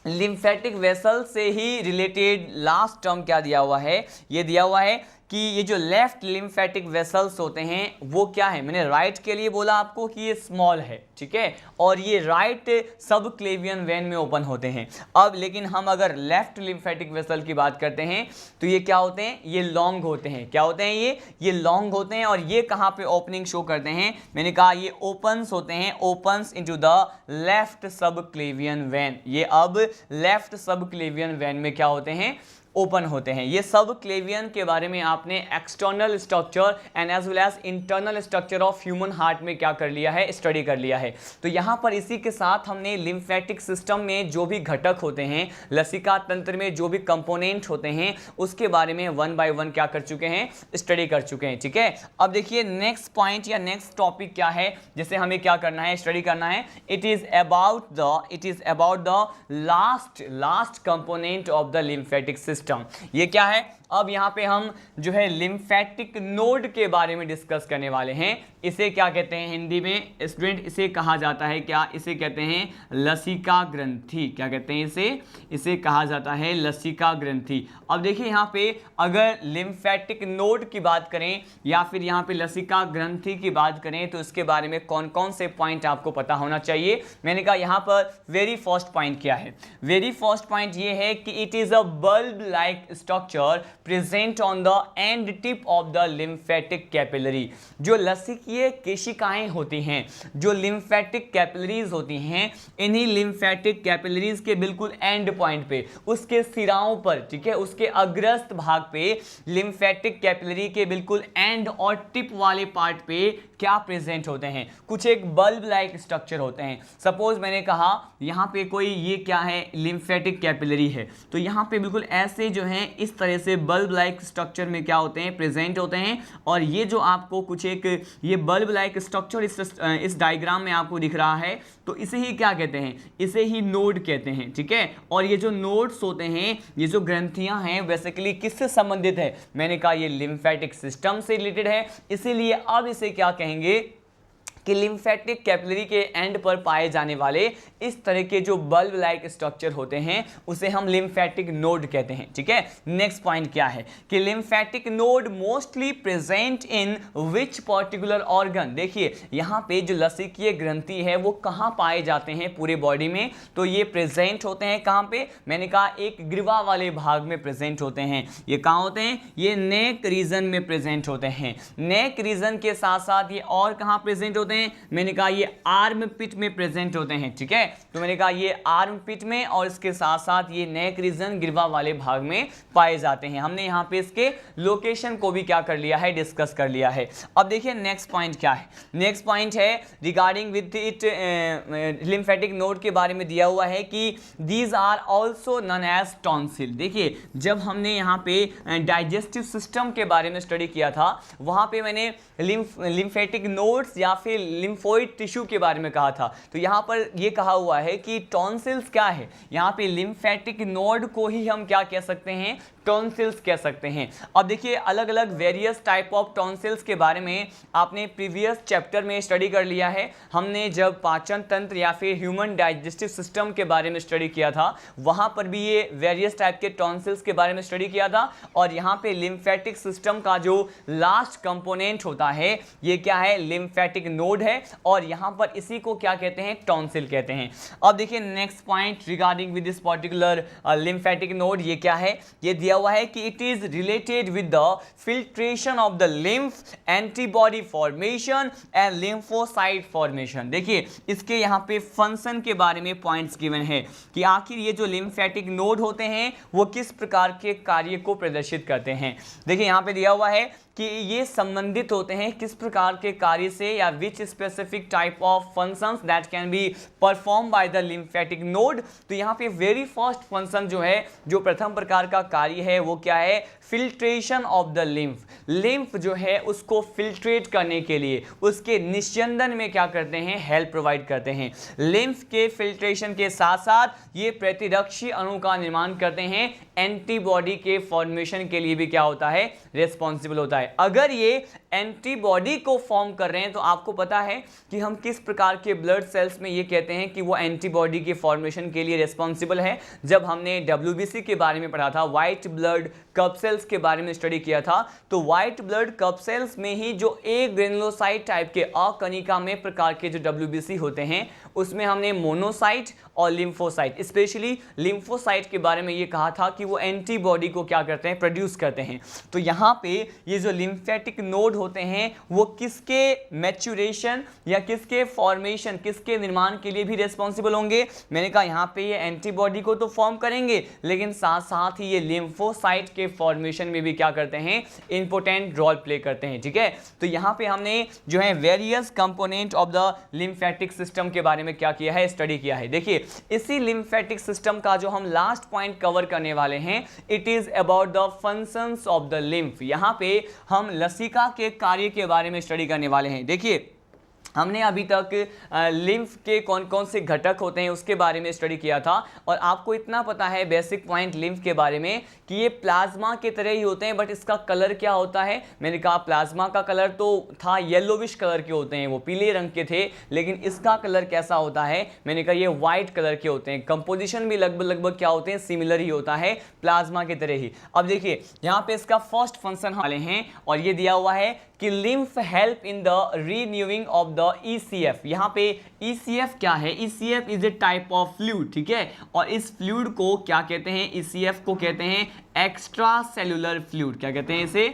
लिम्फेटिक वेसल से ही रिलेटेड लास्ट टर्म क्या दिया हुआ है, ये दिया हुआ है कि ये जो लेफ्ट लिम्फेटिक वेसल्स होते हैं वो क्या है, मैंने राइट के लिए बोला आपको कि ये स्मॉल है, ठीक है, और ये राइट सब क्लेवियन वेन में ओपन होते हैं। अब लेकिन हम अगर लेफ्ट लिम्फेटिक वेसल की बात करते हैं तो ये क्या होते हैं, ये लॉन्ग होते हैं। क्या होते हैं ये लॉन्ग होते हैं। और ये कहाँ पे ओपनिंग शो करते हैं, मैंने कहा ये ओपन्स होते हैं, ओपन्स इनटू द लेफ्ट सब क्लेवियन वेन। ये अब लेफ्ट सब क्लेवियन वेन में क्या होते हैं, ओपन होते हैं। ये सब क्लेवियन के बारे में आपने external structure and as well as internal structure of human heart में क्या कर लिया है, स्टडी कर लिया है। तो यहाँ पर इसी के साथ हमने लिम्फेटिक सिस्टम में जो भी घटक होते हैं, लसिका तंत्र में जो भी कंपोनेंट होते हैं, उसके बारे में वन बाय वन क्या कर चुके हैं, स्टडी कर चुके हैं, ठीक है। अब देखिए नेक्स्ट पॉइंट या नेक्स्ट टॉपिक क्या है जिसे हमें क्या करना है, स्टडी करना है। It is about the last component of the lymphatic system. ये क्या है, अब यहाँ पे हम जो है लिम्फेटिक नोड के बारे में डिस्कस करने वाले हैं। इसे क्या कहते हैं हिंदी में स्टूडेंट, इसे कहा जाता है क्या, इसे कहते हैं लसिका ग्रंथि। क्या कहते हैं इसे कहा जाता है लसिका ग्रंथि। अब देखिए यहाँ पे अगर लिम्फेटिक नोड की बात करें या फिर यहाँ पे लसिका ग्रंथि की बात करें तो इसके बारे में कौन कौन से पॉइंट आपको पता होना चाहिए। मैंने कहा यहाँ पर वेरी फर्स्ट पॉइंट क्या है, वेरी फर्स्ट पॉइंट ये है कि it is a bulb like structure present on the end tip of the lymphatic capillary. जो लसिकीय केशिकाएं होती हैं, जो लिम्फेटिक कैपिलरीज होती हैं, इन्हीं लिम्फेटिक कैपिलरीज के बिल्कुल एंड पॉइंट पे, उसके सिराओं पर, ठीक है, उसके अग्रस्त भाग पे, लिम्फेटिक कैपिलरी के बिल्कुल एंड और टिप वाले पार्ट पे क्या प्रेजेंट होते हैं, कुछ एक बल्ब लाइक स्ट्रक्चर होते हैं। सपोज मैंने कहा यहाँ पे कोई ये क्या है, लिम्फेटिक कैपिलरी है, तो यहाँ पे बिल्कुल ऐसे जो है इस तरह से बल्ब लाइक स्ट्रक्चर में क्या होते हैं, प्रेजेंट होते हैं। और ये जो आपको कुछ एक ये बल्ब लाइक स्ट्रक्चर इस डायग्राम में आपको दिख रहा है, तो इसे ही क्या कहते हैं, इसे ही नोड कहते हैं, ठीक है। और ये जो नोड्स होते हैं, ये जो ग्रंथियां हैं, बेसिकली किससे संबंधित है, मैंने कहा ये लिम्फेटिक सिस्टम से रिलेटेड है। इसीलिए अब इसे क्या कहेंगे कि लिम्फेटिक कैपिलरी के एंड पर पाए जाने वाले इस तरह के जो बल्ब लाइक स्ट्रक्चर होते हैं उसे हम लिम्फेटिक नोड कहते हैं, ठीक है। नेक्स्ट पॉइंट क्या है कि lymphatic node mostly present in which particular organ. देखिए यहाँ पे जो लसिकीय ग्रंथि है वो कहाँ पाए जाते हैं पूरे बॉडी में, तो ये प्रेजेंट होते हैं कहाँ पे, मैंने कहा एक ग्रीवा वाले भाग में प्रेजेंट होते हैं। ये कहाँ होते हैं, ये नेक रीजन में प्रेजेंट होते हैं। नेक रीजन के साथ साथ ये और कहाँ प्रेजेंट होते हैं, मैंने कहा ये आर्म पिट में प्रेजेंट होते हैं, ठीक है। तो मैंने कहा ये आर्म पिट में और इसके साथ साथ ये नेक रीजन ग्रीवा वाले भाग में पाए जाते हैं। हमने यहाँ पे इसके लोकेशन को भी क्या कर लिया है, डिस्कस कर लिया है। अब देखिए नेक्स्ट पॉइंट क्या है, नेक्स्ट पॉइंट है regarding with it lymphatic node के बारे में दिया हुआ है कि these are also known as tonsil. देखिए जब हमने यहाँ पे डाइजेस्टिव सिस्टम के बारे में स्टडी किया था, वहाँ पे मैंने लिम्फेटिक नोड्स या फिर लिम्फोइड टिश्यू के बारे में कहा था। तो यहाँ पर ये कहा हुआ है कि टॉन्सिल्स क्या है, यहाँ पे लिम्फेटिक नोड को ही हम क्या कह सकते हैं, टॉन्सिल्स कह सकते हैं। अब देखिए अलग अलग वेरियस टाइप ऑफ टॉन्सिल्स के बारे में आपने प्रीवियस चैप्टर में स्टडी कर लिया है। हमने जब पाचन तंत्र या फिर ह्यूमन डाइजेस्टिव सिस्टम के बारे में स्टडी किया था, वहाँ पर भी ये वेरियस टाइप के टॉन्सिल्स के बारे में स्टडी किया था। और यहाँ पे लिम्फेटिक सिस्टम का जो लास्ट कंपोनेंट होता है ये क्या है, लिम्फेटिक नोड है। और यहाँ पर इसी को क्या कहते हैं, टॉन्सिल कहते हैं। अब देखिए next point regarding with this particular lymphatic node, ये क्या है, ये दिया हुआ है कि it is related with the filtration of the lymph, antibody formation and lymphocyte formation. देखिए इसके यहाँ पे फंक्शन के बारे में पॉइंट्स गिवन है कि आखिर ये जो लिम्फेटिक नोड होते हैं वो किस प्रकार के कार्य को प्रदर्शित करते हैं। देखिए यहाँ पे दिया हुआ है कि ये संबंधित होते हैं किस प्रकार के कार्य से, या विच specific type of functions that can be perform by the lymphatic node. तो यहाँ पे वेरी फर्स्ट फंक्शन जो है, जो प्रथम प्रकार का कार्य है वो क्या है, filtration of the lymph. Lymph जो है उसको फिल्ट्रेट करने के लिए, उसके निस्यंदन में क्या करते हैं, हेल्प प्रोवाइड करते हैं। लिम्फ के फिल्ट्रेशन के साथ साथ ये प्रतिरक्षी अणु का निर्माण करते हैं। एंटीबॉडी के फॉर्मेशन के लिए भी क्या होता है, रिस्पॉन्सिबल होता है। अगर ये एंटीबॉडी को फॉर्म कर रहे हैं, तो आपको पता है कि हम किस प्रकार के ब्लड सेल्स में ये कहते हैं कि वो एंटीबॉडी के फॉर्मेशन के लिए रिस्पॉन्सिबल है। जब हमने WBC के बारे में पढ़ा था, व्हाइट ब्लड कप सेल्स के बारे में स्टडी किया था, तो व्हाइट ब्लड कप सेल्स में ही जो एक ग्रेनुलोसाइट टाइप के अकणिका में प्रकार के जो WBC होते हैं, उसमें हमने मोनोसाइट और लिम्फोसाइट, स्पेशली लिम्फोसाइट के बारे में ये कहा था कि वो एंटीबॉडी को क्या करते हैं, प्रोड्यूस करते हैं। तो यहाँ पे ये जो लिम्फेटिक नोड होते हैं वो किसके मैच्योरेशन या किसके फॉर्मेशन, किसके निर्माण के लिए भी रिस्पॉन्सिबल होंगे? मैंने कहा यहाँ पे ये एंटीबॉडी को तो फॉर्म करेंगे, लेकिन साथ साथ ही ये लिम्फोसाइट के फॉर्मेशन में भी क्या करते हैं, इंपॉर्टेंट रोल प्ले करते हैं। ठीक है, तो यहाँ पे हमने जो है various component of the lymphatic system के बारे में क्या किया है, स्टडी किया है। देखिए, इसी लिम्फेटिक सिस्टम का जो हम लास्ट पॉइंट कवर करने वाले हैं, it is about the functions of the lymph. यहाँ पे हम लसिका के कार्य के बारे में स्टडी करने वाले हैं। देखिए, हमने अभी तक लिम्फ के कौन कौन से घटक होते हैं उसके बारे में स्टडी किया था, और आपको इतना पता है बेसिक पॉइंट लिम्फ के बारे में कि ये प्लाज्मा के तरह ही होते हैं, बट इसका कलर क्या होता है? मैंने कहा प्लाज्मा का कलर तो था येलोविश कलर के होते हैं, वो पीले रंग के थे, लेकिन इसका कलर कैसा होता है? मैंने कहा ये वाइट कलर के होते हैं। कंपोजिशन भी लगभग क्या होते हैं, सिमिलर ही होता है, प्लाज्मा के तरह ही। अब देखिए, यहाँ पे इसका फर्स्ट फंक्शन वाले हैं, और ये दिया हुआ है कि lymph help in the renewing of the ECF। यहाँ पे ECF क्या है? ECF is a type of fluid, ठीक है, और इस फ्लूइड को क्या कहते हैं? ECF को कहते हैं एक्स्ट्रा सेलुलर फ्लूइड। क्या कहते हैं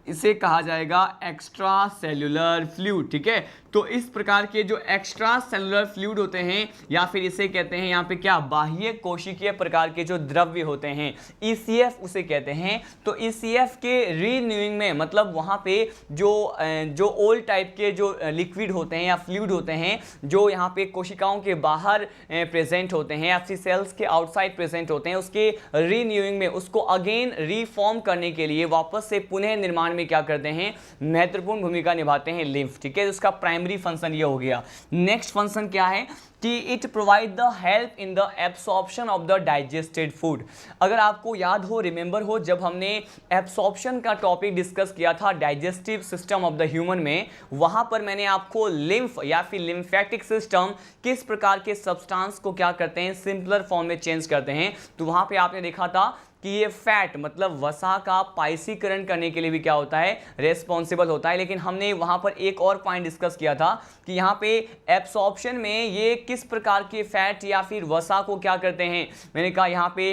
इसे कहा जाएगा एक्स्ट्रा सेलुलर फ्लूइड। ठीक है, तो इस प्रकार के जो एक्स्ट्रा सेलुलर फ्लूइड होते हैं, या फिर इसे कहते हैं यहाँ पे क्या, बाह्य कोशिकीय प्रकार के जो द्रव्य होते हैं, ECF उसे कहते हैं। तो ECF के रीन्यूइंग में मतलब वहाँ पे जो ओल्ड टाइप के जो लिक्विड होते हैं या फ्लूइड होते हैं, जो यहाँ पे कोशिकाओं के बाहर प्रेजेंट होते हैं या फिर सेल्स के आउटसाइड प्रेजेंट होते हैं, उसके रीन्यूइंग में, उसको अगेन रीफॉर्म करने के लिए, वापस से पुनः निर्माण में क्या करते हैं, महत्वपूर्ण भूमिका निभाते हैं लिम्फ। ठीक है, उसका प्राइमरी फंक्शन ये हो गया। नेक्स्ट फंक्शन क्या है कि it provide the help in the absorption of the digested food. अगर आपको याद हो, रिमेंबर हो, जब हमने एब्सॉर्प्शन का टॉपिक डिस्कस किया था digestive system of the human में, वहां पर मैंने आपको लिम्फ या फिर लिम्फेटिक सिस्टम किस प्रकार के सब्सटेंस को क्या करते हैं, सिंपलर फॉर्म में चेंज करते हैं। तो वहां पे आपने देखा था कि ये फैट मतलब वसा का पाइसीकरण करने के लिए भी क्या होता है, रेस्पॉन्सिबल होता है। लेकिन हमने वहां पर एक और पॉइंट डिस्कस किया था कि यहाँ पे एब्सॉर्प्शन में ये किस प्रकार के फैट या फिर वसा को क्या करते हैं, मैंने कहा यहाँ पे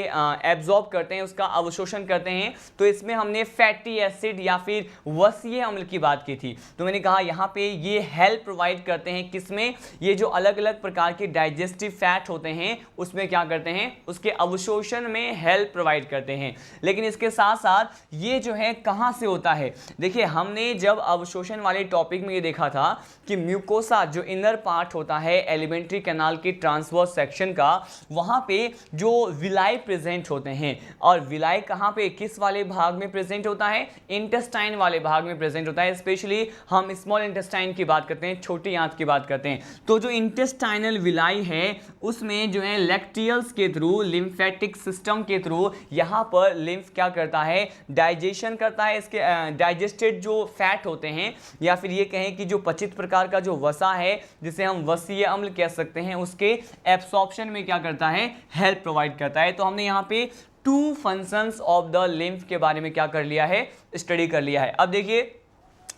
एब्जॉर्ब करते हैं, उसका अवशोषण करते हैं। तो इसमें हमने फैटी एसिड या फिर वसीय अम्ल की बात की थी। तो मैंने कहा यहाँ पे ये हेल्प प्रोवाइड करते हैं किसमें, ये जो अलग अलग प्रकार के डाइजेस्टिव फैट होते हैं उसमें क्या करते हैं, उसके अवशोषण में हेल्प प्रोवाइड करते हैं। लेकिन इसके साथ साथ ये जो है कहां से होता है? देखिए, हमने जब अवशोषण वाले टॉपिक में ये देखा था कि म्यूकोसा जो इनर पार्ट होता है एलिमेंट्री कैनाल के ट्रांसवर्स सेक्शन का, वहां पे जो विलाई प्रेजेंट होते हैं, और विलाई कहां पे, किस वाले भाग में प्रेजेंट होता है, इंटेस्टाइन वाले भाग में प्रेजेंट होता है। स्पेशली हम स्मॉल इंटेस्टाइन की बात करते हैं, छोटी आंत की बात करते हैं। तो जो इंटेस्टाइनल विलाई है उसमें जो है लैक्टियल्स के थ्रू, लिम्फेटिक सिस्टम के थ्रू यहाँ पर लिम्फ क्या करता है, डाइजेशन करता है इसके डाइजेस्टेड जो फैट होते हैं, या फिर ये कहें कि जो पचित प्रकार का जो वसा है जिसे हम वसीय अम्ल कह सकते हैं, उसके एब्सॉर्प्शन में क्या करता है, हेल्प प्रोवाइड करता है। तो हमने यहाँ पे 2 फंक्शंस ऑफ द लिम्फ के बारे में क्या कर लिया है, स्टडी कर लिया है। अब देखिए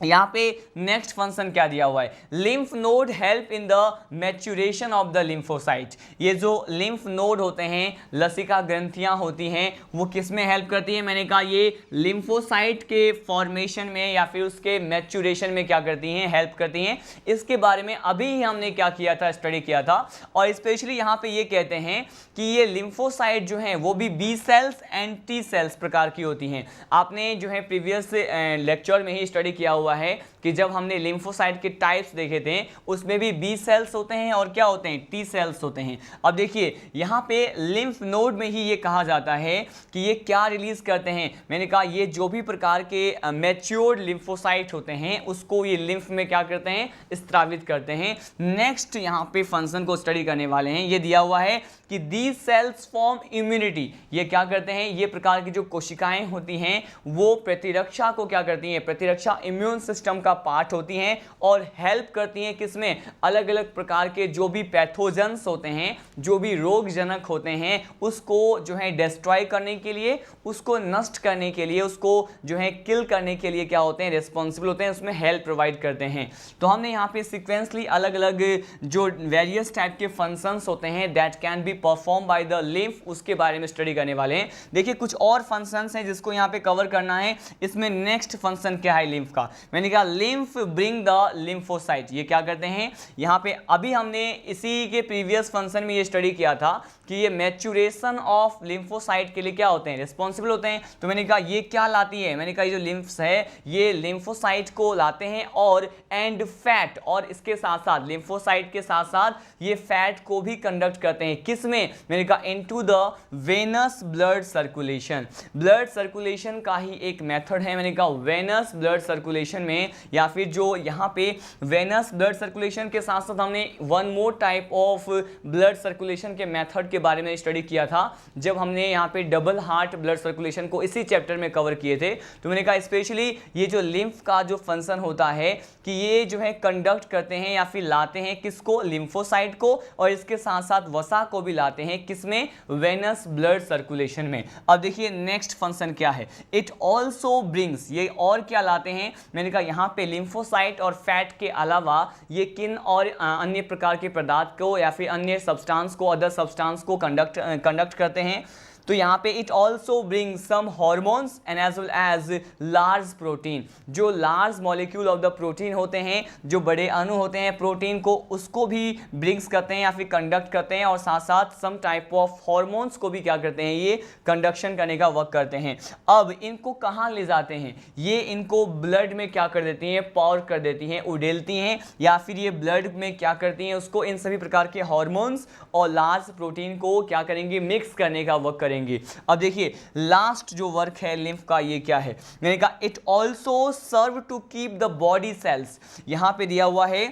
यहाँ पे नेक्स्ट फंक्शन क्या दिया हुआ है, lymph node help in the maturation of the lymphocyte. ये जो लिम्फ नोड होते हैं, लसिका ग्रंथियां होती हैं, वो किस में हेल्प करती है? मैंने कहा ये लिम्फोसाइट के फॉर्मेशन में या फिर उसके मैच्योरेशन में क्या करती हैं, हेल्प करती हैं। इसके बारे में अभी हमने क्या किया था, स्टडी किया था। और स्पेशली यहाँ पे ये कहते हैं कि ये लिम्फोसाइट जो हैं वो भी B cells and T cells प्रकार की होती हैं। आपने जो है प्रीवियस लेक्चर में ही स्टडी किया हुआ है कि जब हमने लिम्फोसाइट के टाइप्स देखे थे उसमें भी बी सेल्स होते हैं और क्या होते हैं, टी सेल्स होते हैं। अब देखिए यहाँ पे लिम्फ नोड में ही ये कहा जाता है कि ये क्या रिलीज करते हैं। मैंने कहा ये जो भी प्रकार के मैच्योर्ड लिम्फोसाइट होते हैं उसको ये लिम्फ में क्या करते हैं, स्त्रावित करते हैं। नेक्स्ट यहाँ पे फंक्शन को स्टडी करने वाले हैं। ये दिया हुआ है कि दीज सेल्स फॉर्म इम्यूनिटी। ये क्या करते हैं, ये प्रकार की जो कोशिकाएं होती हैं वो प्रतिरक्षा को क्या करती हैं, प्रतिरक्षा इम्यून इम्यून सिस्टम का पार्ट होती हैं और हेल्प करती हैं किसमें, अलग अलग प्रकार के जो भी पैथोजेंस होते हैं, जो भी रोगजनक होते हैं, उसको जो है डिस्ट्रॉय करने के लिए, उसको नष्ट करने के लिए, उसको जो है किल करने के लिए क्या होते हैं, रिस्पॉन्सिबल होते हैं, उसमें हेल्प प्रोवाइड करते हैं। तो हमने यहाँ पे सिक्वेंसली अलग अलग जो वेरियस टाइप के फंक्शंस होते हैं that can be perform by the lymph, उसके बारे में स्टडी करने वाले हैं। देखिए कुछ और फंक्शंस हैं जिसको यहाँ पे कवर करना है। इसमें नेक्स्ट फंक्शन क्या है लिम्फ का, मैंने कहा लिम्फ ब्रिंग द लिम्फोसाइट। ये क्या करते हैं यहाँ पे, अभी हमने इसी के प्रीवियस फंक्शन में ये स्टडी किया था कि ये मैच्योरेशन ऑफ लिम्फोसाइट के लिए क्या होते हैं, रिस्पॉन्सिबल होते हैं। तो मैंने कहा ये क्या लाती है, मैंने कहा ये जो लिम्फ्स है ये लिम्फोसाइट को लाते हैं और एंड फैट, और इसके साथ साथ लिम्फोसाइट के साथ साथ ये फैट को भी कंडक्ट करते हैं। किस में, मैंने कहा into the venous blood circulation. Blood circulation का ही एक मेथड है, मैंने कहा वेनस ब्लड सर्कुलेशन में, या फिर जो यहाँ पे वेनस ब्लड सर्कुलेशन के साथ साथ हमने one more type of blood circulation के मेथड के बारे में स्टडी किया था जब हमने यहाँ पे डबल हार्ट ब्लड सर्कुलेशन को इसी चैप्टर में कवर किए थे। तो मैंने कहा स्पेशली ये जो लिम्फ का जो फंक्शन होता है कि ये जो है कंडक्ट करते हैं या फिर लाते हैं किसको, लिम्फोसाइट को, और इसके साथ साथ वसा को भी लाते हैं किसमें, वेनस ब्लड सर्कुलेशन में। अब देखिए नेक्स्ट फंक्शन क्या है, इट ऑल्सो ब्रिंग्स, ये और क्या लाते हैं, मैंने कहा यहाँ पे लिम्फोसाइट और फैट के अलावा ये किन और अन्य प्रकार के पदार्थ को या फिर अन्य सब्सटेंस को, अदर सब्सटेंस को कंडक्ट करते हैं। तो यहाँ पे it also bring some hormones and as well as large protein, जो large molecule of the protein होते हैं, जो बड़े अणु होते हैं प्रोटीन को, उसको भी ब्रिंग्स करते हैं या फिर कंडक्ट करते हैं, और साथ साथ सम टाइप ऑफ हॉर्मोन्स को भी क्या करते हैं, ये कंडक्शन करने का वर्क करते हैं। अब इनको कहाँ ले जाते हैं, ये इनको ब्लड में क्या कर देती हैं, पॉर कर देती हैं, उड़ेलती हैं, या फिर ये ब्लड में क्या करती हैं, उसको इन सभी प्रकार के हॉर्मोन्स और लार्ज प्रोटीन को क्या करेंगे, मिक्स करने का वर्क करेंगे। अब देखिए लास्ट जो वर्क है लिम्फ का ये क्या है, मैंने कहा it also serve to keep the body cells. यहां पे दिया हुआ है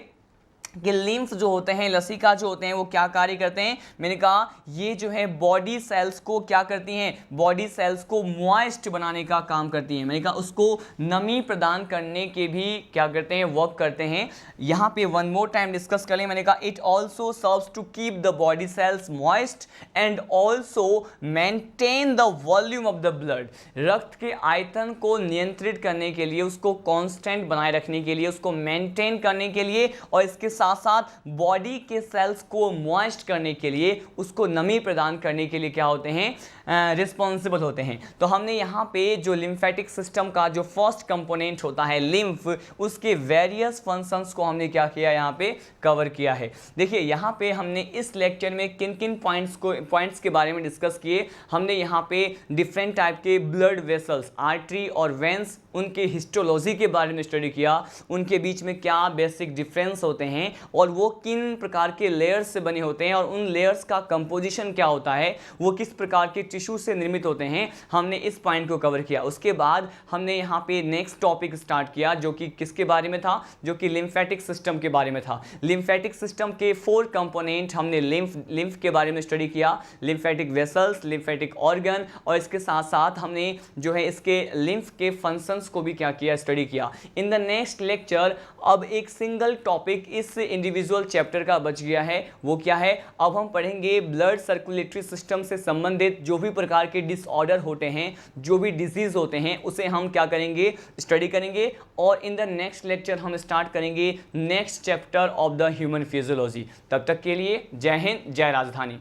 कि लिम्फ जो होते हैं, लसिका जो होते हैं, वो क्या कार्य करते हैं, मैंने कहा ये जो है बॉडी सेल्स को क्या करती हैं, बॉडी सेल्स को मॉइस्ट बनाने का काम करती हैं। मैंने कहा उसको नमी प्रदान करने के भी क्या करते हैं, वर्क करते हैं। यहाँ पे वन मोर टाइम डिस्कस कर लें, मैंने कहा it also serves to keep the body cells moist and also maintain the volume of the blood. रक्त के आयतन को नियंत्रित करने के लिए, उसको कांस्टेंट बनाए रखने के लिए, उसको मेंटेन करने के लिए, और इसके साथ साथ बॉडी के सेल्स को मॉइस्ट करने के लिए, उसको नमी प्रदान करने के लिए क्या होते हैं, रिस्पॉन्सिबल होते हैं। तो हमने यहाँ पे जो लिम्फेटिक सिस्टम का जो फर्स्ट कंपोनेंट होता है लिम्फ, उसके वेरियस फंक्शंस को हमने क्या किया, यहाँ पे कवर किया है। देखिए यहाँ पे हमने इस लेक्चर में किन किन पॉइंट्स के बारे में डिस्कस किए। हमने यहाँ पे डिफरेंट टाइप के ब्लड वेसल्स, आर्टरी और वेंस, उनके हिस्टोलॉजी के बारे में स्टडी किया, उनके बीच में क्या बेसिक डिफरेंस होते हैं और वो किन प्रकार के लेयर्स से बने होते हैं, और उन लेयर्स का कंपोजिशन क्या होता है, वो किस प्रकार के टिश्यू से निर्मित होते हैं, हमने इस पॉइंट को कवर किया। उसके बाद हमने यहाँ पे नेक्स्ट टॉपिक स्टार्ट किया जो कि किसके बारे में था, जो कि लिम्फेटिक सिस्टम के बारे में था। लिम्फेटिक सिस्टम के 4 कंपोनेंट हमने लिम्फ के बारे में स्टडी किया, लिम्फेटिक वेसल्स, लिम्फेटिक ऑर्गन, और इसके साथ साथ हमने जो है इसके लिम्फ के फंक्शंस को भी क्या किया, स्टडी किया। इन द नेक्स्ट लेक्चर अब एक सिंगल टॉपिक इस इंडिविजुअल चैप्टर का बच गया है, वो क्या है, अब हम पढ़ेंगे ब्लड सर्कुलेटरी सिस्टम से संबंधित जो भी प्रकार के डिसऑर्डर होते हैं, जो भी डिजीज होते हैं, उसे हम क्या करेंगे, स्टडी करेंगे। और इन द नेक्स्ट लेक्चर हम स्टार्ट करेंगे next chapter of the human physiology. तब तक के लिए जय हिंद, जय राजधानी।